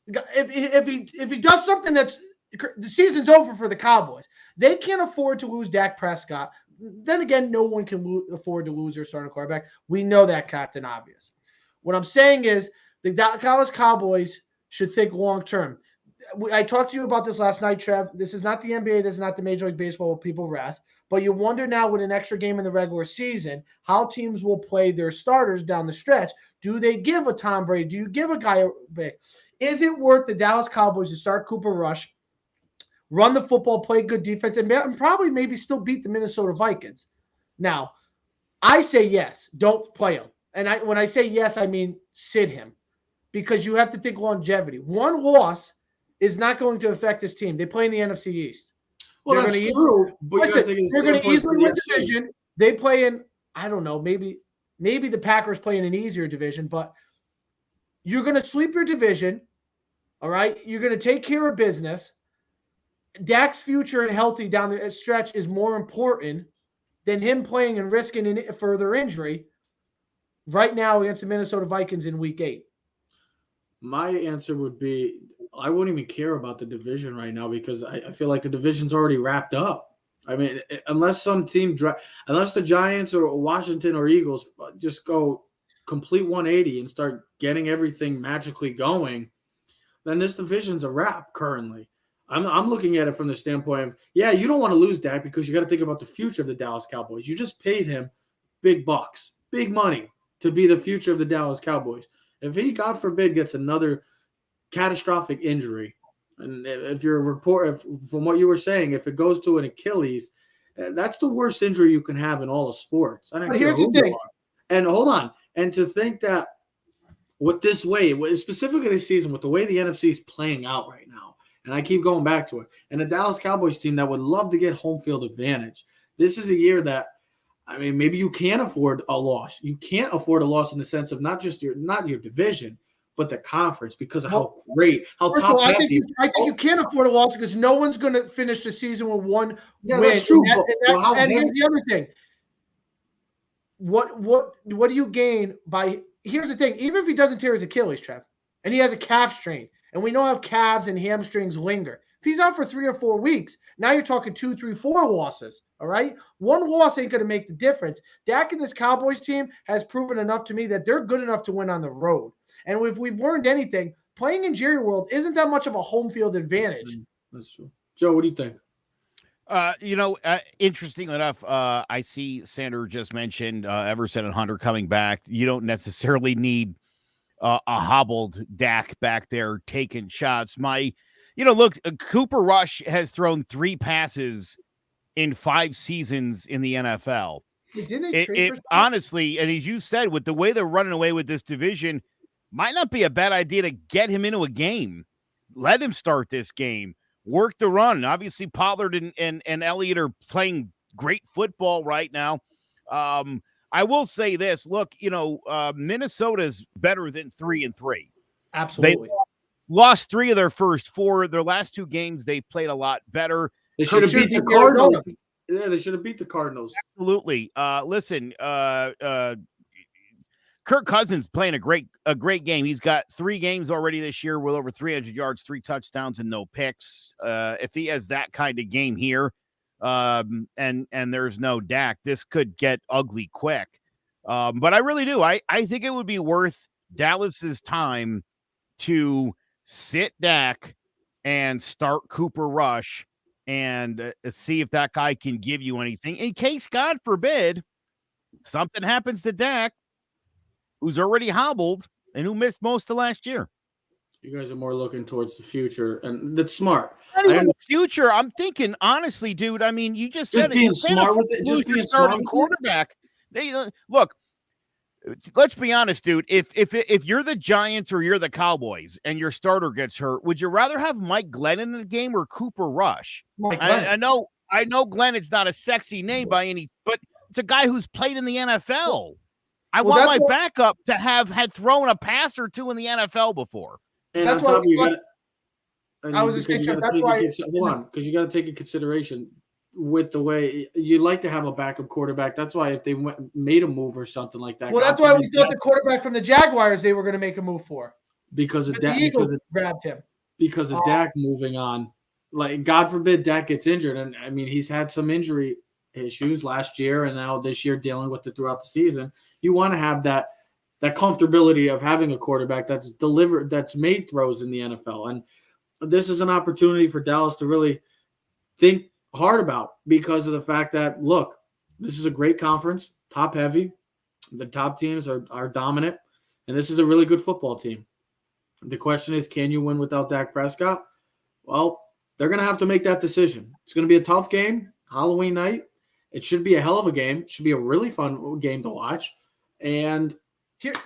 if he does something that's the season's over for the Cowboys. They can't afford to lose Dak Prescott. Then again, no one can afford to lose their starting quarterback. We know that, Captain Obvious. What I'm saying is the Dallas Cowboys should think long term. I talked to you about this last night, Trev. This is not the NBA. This is not the Major League Baseball where people rest. But you wonder now with an extra game in the regular season, how teams will play their starters down the stretch. Do they give a Tom Brady? Do you give a guy a big? Is it worth the Dallas Cowboys to start Cooper Rush, run the football, play good defense, and probably maybe still beat the Minnesota Vikings? Now, I say yes. Don't play him. And when I say yes, I mean sit him, because you have to think longevity. One loss is not going to affect this team. They play in the NFC East. Well, that's true. But they're going to easily win division. They play in, I don't know, maybe the Packers play in an easier division, but you're going to sweep your division, all right? You're going to take care of business. Dak's future and healthy down the stretch is more important than him playing and risking a further injury right now against the Minnesota Vikings in Week 8. My answer would be I wouldn't even care about the division right now, because I feel like the division's already wrapped up. I mean, unless some team unless the Giants or Washington or Eagles just go complete 180 and start getting everything magically going, then this division's a wrap currently. I'm looking at it from the standpoint of, yeah, you don't want to lose Dak because you got to think about the future of the Dallas Cowboys. You just paid him big bucks, big money to be the future of the Dallas Cowboys. If he, God forbid, gets another catastrophic injury, and if you're a reporter, from what you were saying, if it goes to an Achilles, that's the worst injury you can have in all of sports. I don't care who you are. And hold on, and to think that with this way, specifically this season, with the way the NFC is playing out right now, and I keep going back to it, and the Dallas Cowboys team that would love to get home field advantage, this is a year that, I mean, maybe you can't afford a loss. You can't afford a loss in the sense of not your division, but the conference, because of how top I think you can't afford a loss because no one's going to finish the season with one win. That's true. And here's the other thing. What do you gain by – here's the thing. Even if he doesn't tear his Achilles, Trev, and he has a calf strain, and we know how calves and hamstrings linger. If he's out for 3 or 4 weeks, now you're talking 2, 3, 4 losses, all right? One loss ain't going to make the difference. Dak and this Cowboys team has proven enough to me that they're good enough to win on the road. And if we've learned anything, playing in Jerry World isn't that much of a home field advantage. That's true. Joe, what do you think? Interesting enough, I see Sander just mentioned Everson and Hunter coming back. You don't necessarily need a hobbled Dak back there taking shots. Look, Cooper Rush has thrown 3 passes in 5 seasons in the NFL. Didn't they trade honestly, and as you said, with the way they're running away with this division, might not be a bad idea to get him into a game. Let him start this game. Work the run. Obviously, Pollard and Elliott are playing great football right now. I will say this. Look, Minnesota's better than 3-3. Absolutely. They lost 3 of their first 4. Their last 2 games, they played a lot better. They should have beat the Cardinals. Yeah, they should have beat the Cardinals. Absolutely. Listen, Kirk Cousins playing a great game. He's got 3 games already this year with over 300 yards, 3 touchdowns, and no picks. If he has that kind of game here, and there's no Dak, this could get ugly quick. But I really do. I think it would be worth Dallas's time to sit Dak and start Cooper Rush and see if that guy can give you anything in case, God forbid, something happens to Dak, who's already hobbled and who missed most of last year. You guys are more looking towards the future, and that's smart. Not even the future. I'm thinking, honestly, dude. I mean, you just said being smart with it. Just being starting quarterback. Look. Let's be honest, dude. If you're the Giants or you're the Cowboys and your starter gets hurt, would you rather have Mike Glennon in the game or Cooper Rush? I know Glennon's not a sexy name by any, but it's a guy who's played in the NFL. I want my backup to have had thrown a pass or 2 in the NFL before. And that's why I was just saying, that's why. Hold on, because you got to take into consideration with the way you'd like to have a backup quarterback. That's why if they made a move or something like that. Well, that's why we thought the quarterback from the Jaguars they were going to make a move for. Because of the Eagles grabbed him. Because of Dak moving on. Like, God forbid Dak gets injured. And, I mean, he's had some injury issues last year and now this year dealing with it throughout the season. You want to have that comfortability of having a quarterback that's made throws in the NFL. And this is an opportunity for Dallas to really think hard about because of the fact that, look, this is a great conference, top heavy. The top teams are dominant, and this is a really good football team. The question is, can you win without Dak Prescott? Well, they're going to have to make that decision. It's going to be a tough game, Halloween night. It should be a hell of a game. It should be a really fun game to watch. And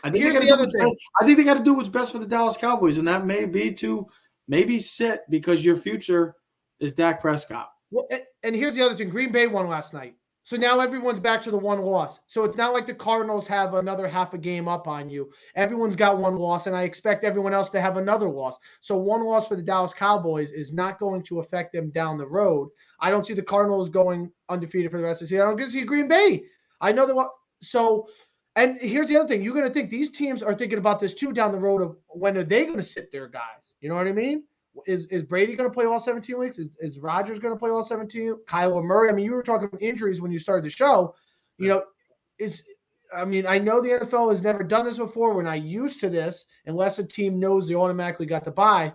I think they got to do what's best for the Dallas Cowboys, and that may be to maybe sit because your future is Dak Prescott. Well, and here's the other thing. Green Bay won last night. So now everyone's back to the one loss. So it's not like the Cardinals have another half a game up on you. Everyone's got one loss, and I expect everyone else to have another loss. So one loss for the Dallas Cowboys is not going to affect them down the road. I don't see the Cardinals going undefeated for the rest of the season. I don't see Green Bay. I know that. So, and here's the other thing. You're going to think these teams are thinking about this too down the road of when are they going to sit their guys? You know what I mean? Is Brady going to play all 17 weeks? Is Rodgers going to play all 17? Kyler Murray? I mean, you were talking injuries when you started the show. You know, I know the NFL has never done this before. We're not used to this unless a team knows they automatically got the bye.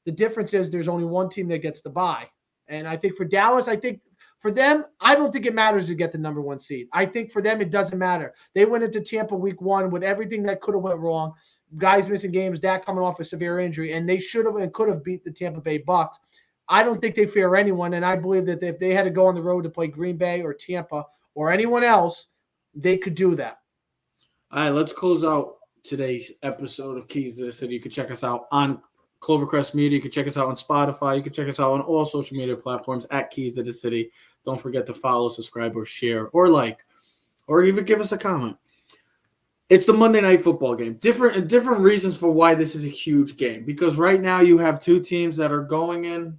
The difference is there's only one team that gets the bye. And I think for Dallas, for them, I don't think it matters to get the number one seed. I think for them, it doesn't matter. They went into Tampa week 1 with everything that could have went wrong. Guys missing games, Dak coming off a severe injury, and they should have and could have beat the Tampa Bay Bucks. I don't think they fear anyone, and I believe that if they had to go on the road to play Green Bay or Tampa or anyone else, they could do that. All right, let's close out today's episode of Keys to the City. You can check us out on Clovercrest Media. You can check us out on Spotify. You can check us out on all social media platforms at Keys to the City. Don't forget to follow, subscribe, or share, or like, or even give us a comment. It's the Monday Night Football game. Different reasons for why this is a huge game. Because right now you have two teams that are going in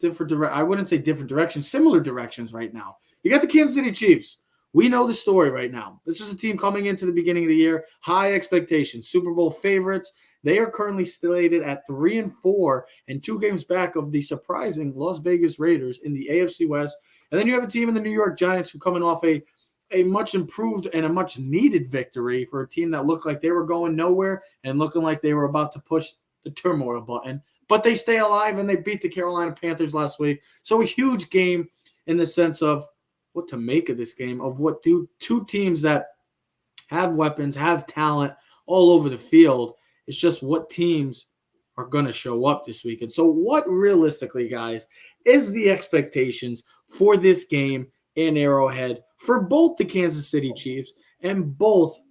I wouldn't say different directions, similar directions right now. You got the Kansas City Chiefs. We know the story right now. This is a team coming into the beginning of the year, high expectations, Super Bowl favorites. They are currently slated at 3-4 and 2 games back of the surprising Las Vegas Raiders in the AFC West. And then you have a team in the New York Giants who coming off a much improved and a much needed victory for a team that looked like they were going nowhere and looking like they were about to push the turmoil button. But they stay alive and they beat the Carolina Panthers last week. So a huge game in the sense of what to make of this game, of what two teams that have weapons, have talent all over the field. It's just what teams are going to show up this weekend. So what realistically, guys, is the expectations for this game in Arrowhead for both the Kansas City Chiefs and both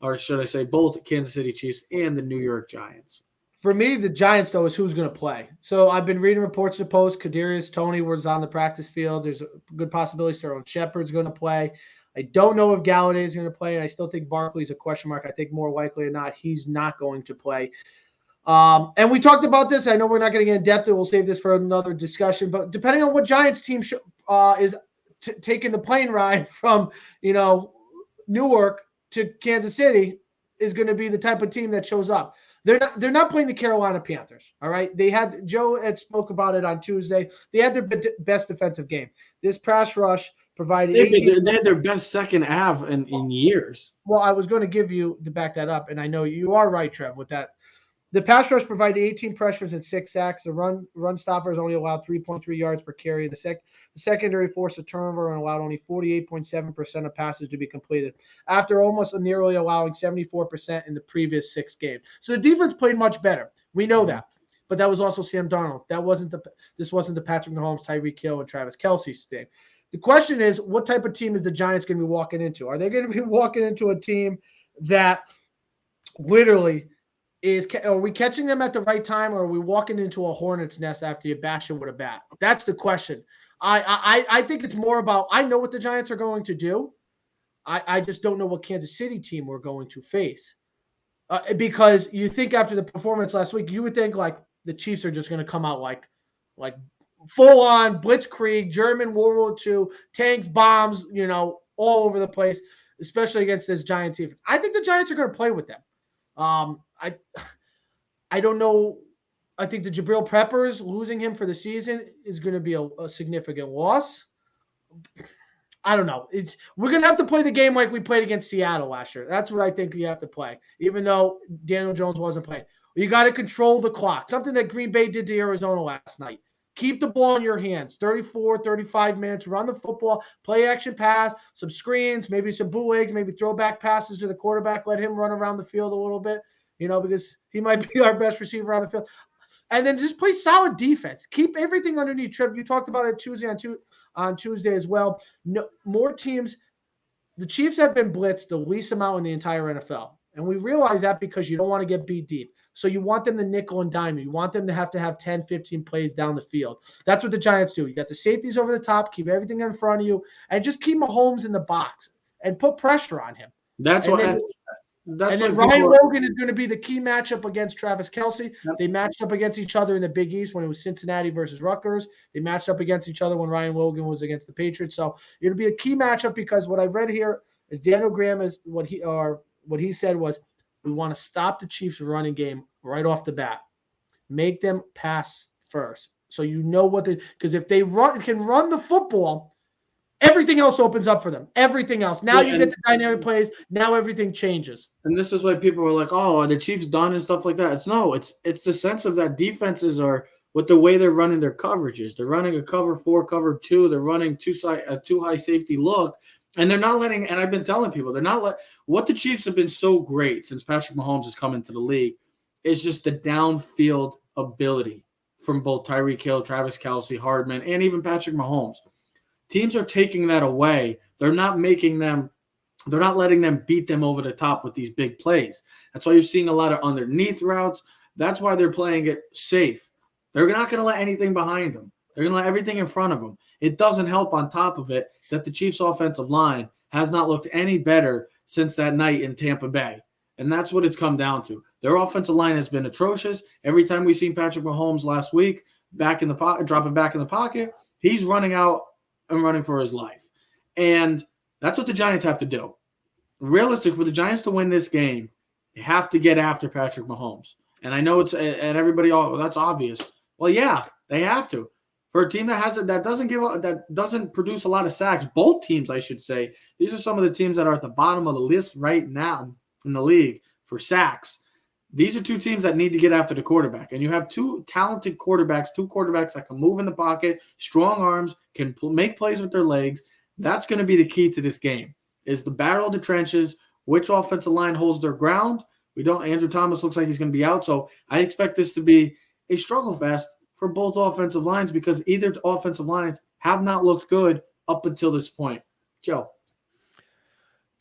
Kansas City Chiefs and the New York Giants? For me, the Giants, though, is who's going to play. So I've been reading reports to post. Kadarius Toney was on the practice field. There's a good possibility Sterling Shepard's going to play. I don't know if Galladay is going to play, and I still think Barkley's a question mark. I think more likely or not, he's not going to play. And we talked about this. I know we're not going to get in depth, and we'll save this for another discussion. But depending on what Giants team is taking the plane ride from, Newark to Kansas City is going to be the type of team that shows up. They're not playing the Carolina Panthers, all right? Joe had spoke about it on Tuesday. They had their best defensive game. This pass rush provided they had their best second half in years. Well, I was going to give you to back that up, and I know you are right, Trev, with that. The pass rush provided 18 pressures and 6 sacks. The run stoppers only allowed 3.3 yards per carry. The secondary forced a turnover and allowed only 48.7% of passes to be completed, after almost nearly allowing 74% in the previous 6 games. So the defense played much better. We know that. But that was also Sam Darnold. This wasn't the Patrick Mahomes, Tyreek Hill, and Travis Kelce's thing. The question is, what type of team is the Giants going to be walking into? Are they going to be walking into a team that literally – are we catching them at the right time, or are we walking into a hornet's nest after you bash them with a bat? That's the question. I think it's more about, I know what the Giants are going to do. I just don't know what Kansas City team we're going to face. Because you think after the performance last week, you would think like the Chiefs are just going to come out like like full-on blitzkrieg, German World War II, tanks, bombs, all over the place, especially against this Giants defense. I think the Giants are going to play with them. I don't know. I think the Jabril Peppers, losing him for the season is going to be a significant loss. I don't know. We're going to have to play the game like we played against Seattle last year. That's what I think you have to play, even though Daniel Jones wasn't playing. You got to control the clock, something that Green Bay did to Arizona last night. Keep the ball in your hands, 34, 35 minutes, run the football, play action pass, some screens, maybe some bootlegs, maybe throw back passes to the quarterback, let him run around the field a little bit, because he might be our best receiver on the field. And then just play solid defense. Keep everything underneath. Trev, you talked about it on Tuesday as well. No, more teams. The Chiefs have been blitzed the least amount in the entire NFL. And we realize that because you don't want to get beat deep. So you want them to nickel and dime you. You want them to have 10, 15 plays down the field. That's what the Giants do. You got the safeties over the top, keep everything in front of you, and just keep Mahomes in the box and put pressure on him. That's what. Ryan Logan is going to be the key matchup against Travis Kelce. Yep. They matched up against each other in the Big East when it was Cincinnati versus Rutgers. They matched up against each other when Ryan Logan was against the Patriots. So it'll be a key matchup because what I've read here is Daniel Graham is what he said was, we want to stop the Chiefs' running game right off the bat. Make them pass first. So because if they can run the football, everything else opens up for them. Everything else. Now you get the dynamic plays. Now everything changes. And this is why people are like, "Oh, are the Chiefs done?" and stuff like that. It's the sense of that defenses are with the way they're running their coverages. They're running a cover 4, cover 2. They're running a too high safety look. And they're not letting, and I've been telling people, what the Chiefs have been so great since Patrick Mahomes has come into the league is just the downfield ability from both Tyreek Hill, Travis Kelce, Hardman, and even Patrick Mahomes. Teams are taking that away. They're not letting them beat them over the top with these big plays. That's why you're seeing a lot of underneath routes. That's why they're playing it safe. They're not going to let anything behind them. They're going to let everything in front of them. It doesn't help on top of it that the Chiefs' offensive line has not looked any better since that night in Tampa Bay. And that's what it's come down to. Their offensive line has been atrocious. Every time we've seen Patrick Mahomes last week dropping back in the pocket, he's running out and running for his life. And that's what the Giants have to do. Realistic, for the Giants to win this game, they have to get after Patrick Mahomes. And I know and everybody, that's obvious. Well, yeah, they have to. For a team that doesn't produce a lot of sacks, both teams, I should say, these are some of the teams that are at the bottom of the list right now in the league for sacks. These are two teams that need to get after the quarterback. And you have two talented quarterbacks, that can move in the pocket, strong arms, can make plays with their legs. That's going to be the key to this game, is the battle of the trenches, which offensive line holds their ground. Andrew Thomas looks like he's going to be out. So I expect this to be a struggle fest for both offensive lines because either offensive lines have not looked good up until this point. Joe.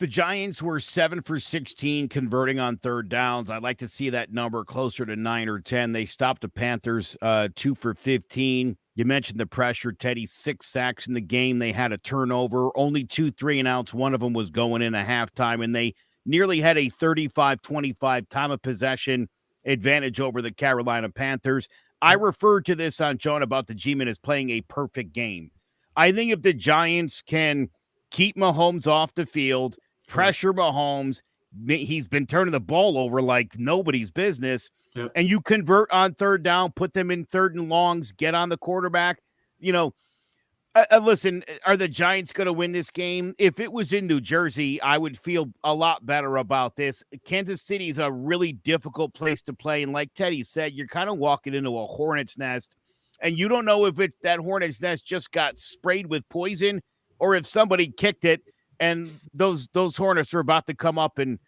The Giants were 7 for 16 converting on third downs. I'd like to see that number closer to 9 or 10. They stopped the Panthers 2 for 15. You mentioned the pressure. Teddy, 6 sacks in the game. They had a turnover, only 2 3-and-outs. One of them was going in at halftime, and they nearly had a 35-25 time of possession advantage over the Carolina Panthers. I referred to this on John about the G-Men as playing a perfect game. I think if the Giants can keep Mahomes off the field, pressure Mahomes, he's been turning the ball over like nobody's business, and you convert on third down, put them in third and longs, get on the quarterback. Listen, are the Giants going to win this game? If it was in New Jersey, I would feel a lot better about this. Kansas City is a really difficult place to play. And like Teddy said, you're kind of walking into a hornet's nest, and you don't know if that hornet's nest just got sprayed with poison or if somebody kicked it and those hornets are about to come up and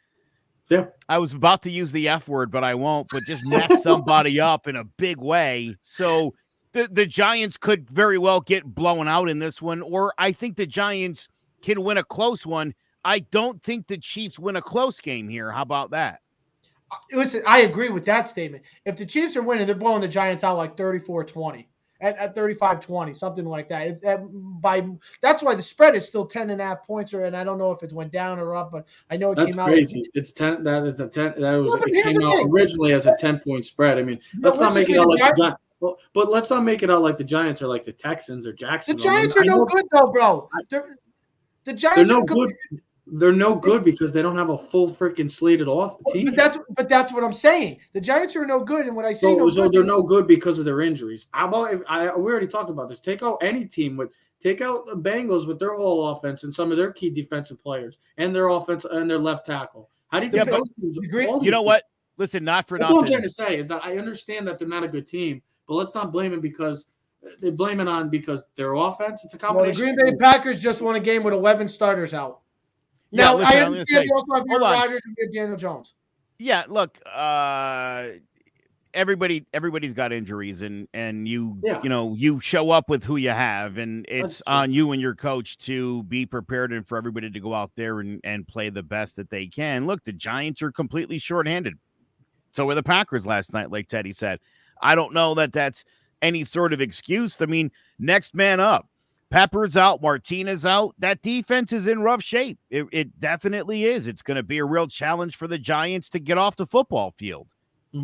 I was about to use the F word, but I won't, but just mess somebody up in a big way. So the Giants could very well get blown out in this one, or I think the Giants can win a close one. I don't think the Chiefs win a close game here. How about that? Listen, I agree with that statement. If the Chiefs are winning, they're blowing the Giants out like 34-20, at 35-20, something like that. That's why the spread is still 10.5 points, and I don't know if it went down or up, but I know it came out. That's crazy. It's 10. That is a 10. It came out originally as a 10-point spread. I mean, let's not make it out like the Giants. Well, but let's not make it out like the Giants are like the Texans or The Jacksonville. Giants are no good though, bro. The Giants They're are no good. They're no good because they don't have a full freaking slated off the team. But that's what I'm saying. The Giants are no good, and when I say So they're no good because of their injuries. How about we already talked about this? Take out any team take out the Bengals with their whole offense and some of their key defensive players and their offense and their left tackle. How do you think those teams? You know what? Listen, not for That's nothing. what I'm trying to say is that I understand that they're not a good team, but let's not blame it because they blame it on because their offense. It's a combination. Well, the Green Bay Packers just won a game with 11 starters out. Now, listen, I understand you also have Rodgers and Daniel Jones. Yeah, look, everybody's got injuries, and you show up with who you have, and it's on you and your coach to be prepared and for everybody to go out there and play the best that they can. Look, the Giants are completely shorthanded. So were the Packers last night, like Teddy said. I don't know that that's any sort of excuse. I mean, next man up. Pepper's out, Martinez out. That defense is in rough shape. It definitely is. It's going to be a real challenge for the Giants to get off the football field.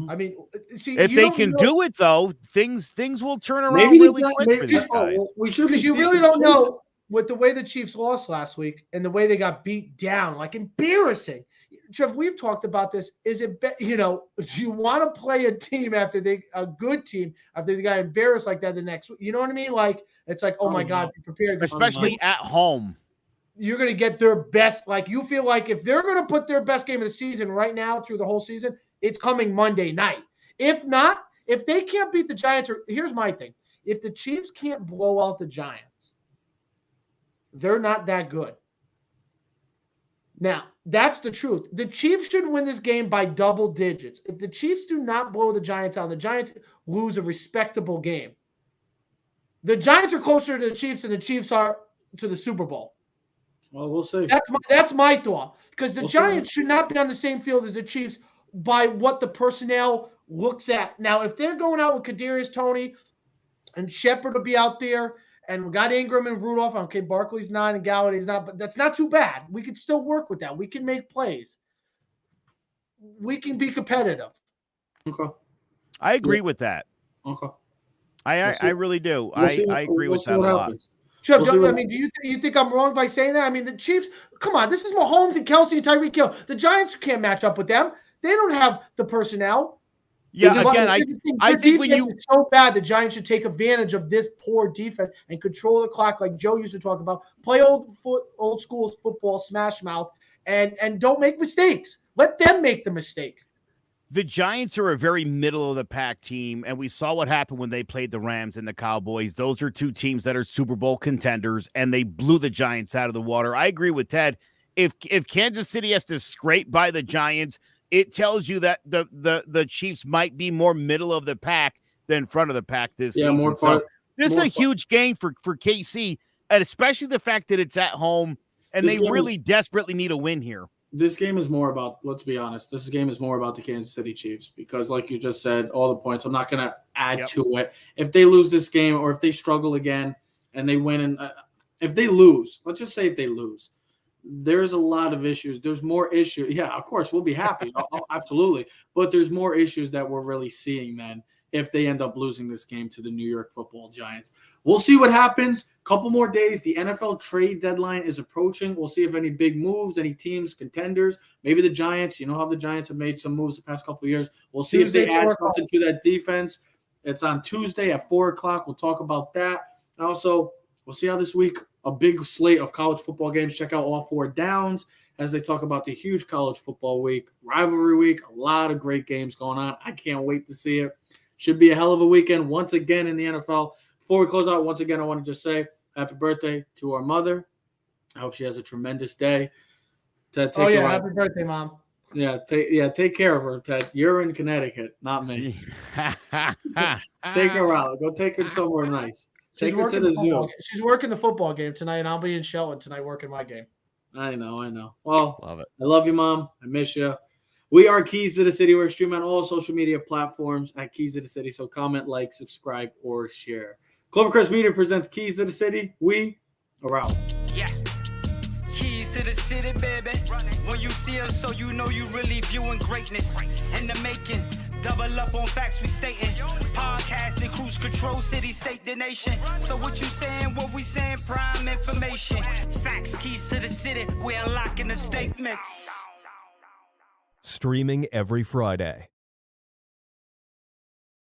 I mean, see, if they can do it, though, things will turn around really quick for these guys. Because you really don't know with the way the Chiefs lost last week and the way they got beat down, like embarrassing. Trev, we've talked about this. Is it, do you want to play a team a good team after they got embarrassed like that the next week? You know what I mean? Like, it's like, oh my God, be prepared. Especially at home. You're going to get their best. Like, you feel like if they're going to put their best game of the season right now through the whole season, it's coming Monday night. If not, if they can't beat the Giants, here's my thing. If the Chiefs can't blow out the Giants, they're not that good. Now, that's the truth. The Chiefs should win this game by double digits. If the Chiefs do not blow the Giants out, the Giants lose a respectable game. The Giants are closer to the Chiefs than the Chiefs are to the Super Bowl. Well, we'll see. That's my thought. Because the Giants should not be on the same field as the Chiefs by what the personnel looks at. Now, if they're going out with Kadarius Toney and Shepard will be out there, and we got Ingram and Rudolph. Okay, Barkley's not and Galladay's not, but that's not too bad. We can still work with that. We can make plays. We can be competitive. Okay. I agree with that. Okay. I really do. I agree with that a lot. Trev, do you think I'm wrong by saying that? I mean, the Chiefs, come on, this is Mahomes and Kelsey and Tyreek Hill. The Giants can't match up with them. They don't have the personnel. Yeah, again, I think when you it's so bad, the Giants should take advantage of this poor defense and control the clock, like Joe used to talk about. Play old school football, smash mouth, and don't make mistakes. Let them make the mistake. The Giants are a very middle of the pack team, and we saw what happened when they played the Rams and the Cowboys. Those are two teams that are Super Bowl contenders, and they blew the Giants out of the water. I agree with Ted. If Kansas City has to scrape by the Giants, it tells you that the Chiefs might be more middle of the pack than front of the pack this season. More fun. This is a huge game for KC, and especially the fact that it's at home, and they really desperately need a win here. This game is more about, let's be honest, this game is more about the Kansas City Chiefs because, like you just said, all the points, I'm not going to add to it. If they lose this game or if they struggle again and they win, and if they lose, let's just say if they lose, there's a lot of issues. There's more issues. Yeah, of course, we'll be happy. Absolutely. But there's more issues that we're really seeing then if they end up losing this game to the New York Football Giants. We'll see what happens. Couple more days. The NFL trade deadline is approaching. We'll see if any big moves, any teams, contenders, maybe the Giants. You know how the Giants have made some moves the past couple of years. We'll see if they add something to that defense. It's on Tuesday at 4 o'clock. We'll talk about that. And also, we'll see how this week a big slate of college football games. Check out All Four Downs as they talk about the huge college football week, rivalry week, a lot of great games going on. I can't wait to see it. Should be a hell of a weekend once again in the NFL. Before we close out, once again, I want to just say happy birthday to our mother. I hope she has a tremendous day. Ted, happy birthday, Mom. Yeah, take care of her, Ted. You're in Connecticut, not me. Take her out. Go take her somewhere nice. Take her to the zoo. She's working the football game tonight, and I'll be in Shelton tonight working my game. I know. Well, love it. I love you, Mom. I miss you. We are Keys to the City. We're streaming on all social media platforms at Keys to the City. So comment, like, subscribe, or share. Clovercrest Media presents Keys to the City. We are out. Yeah. Keys to the city, baby. When you see us, so you know you really viewing greatness in the making. Double up on facts we stating. Podcasting, cruise control city, state, the nation. So what you saying, what we saying, prime information. Facts, keys to the city, we're unlocking the statements. Streaming every Friday.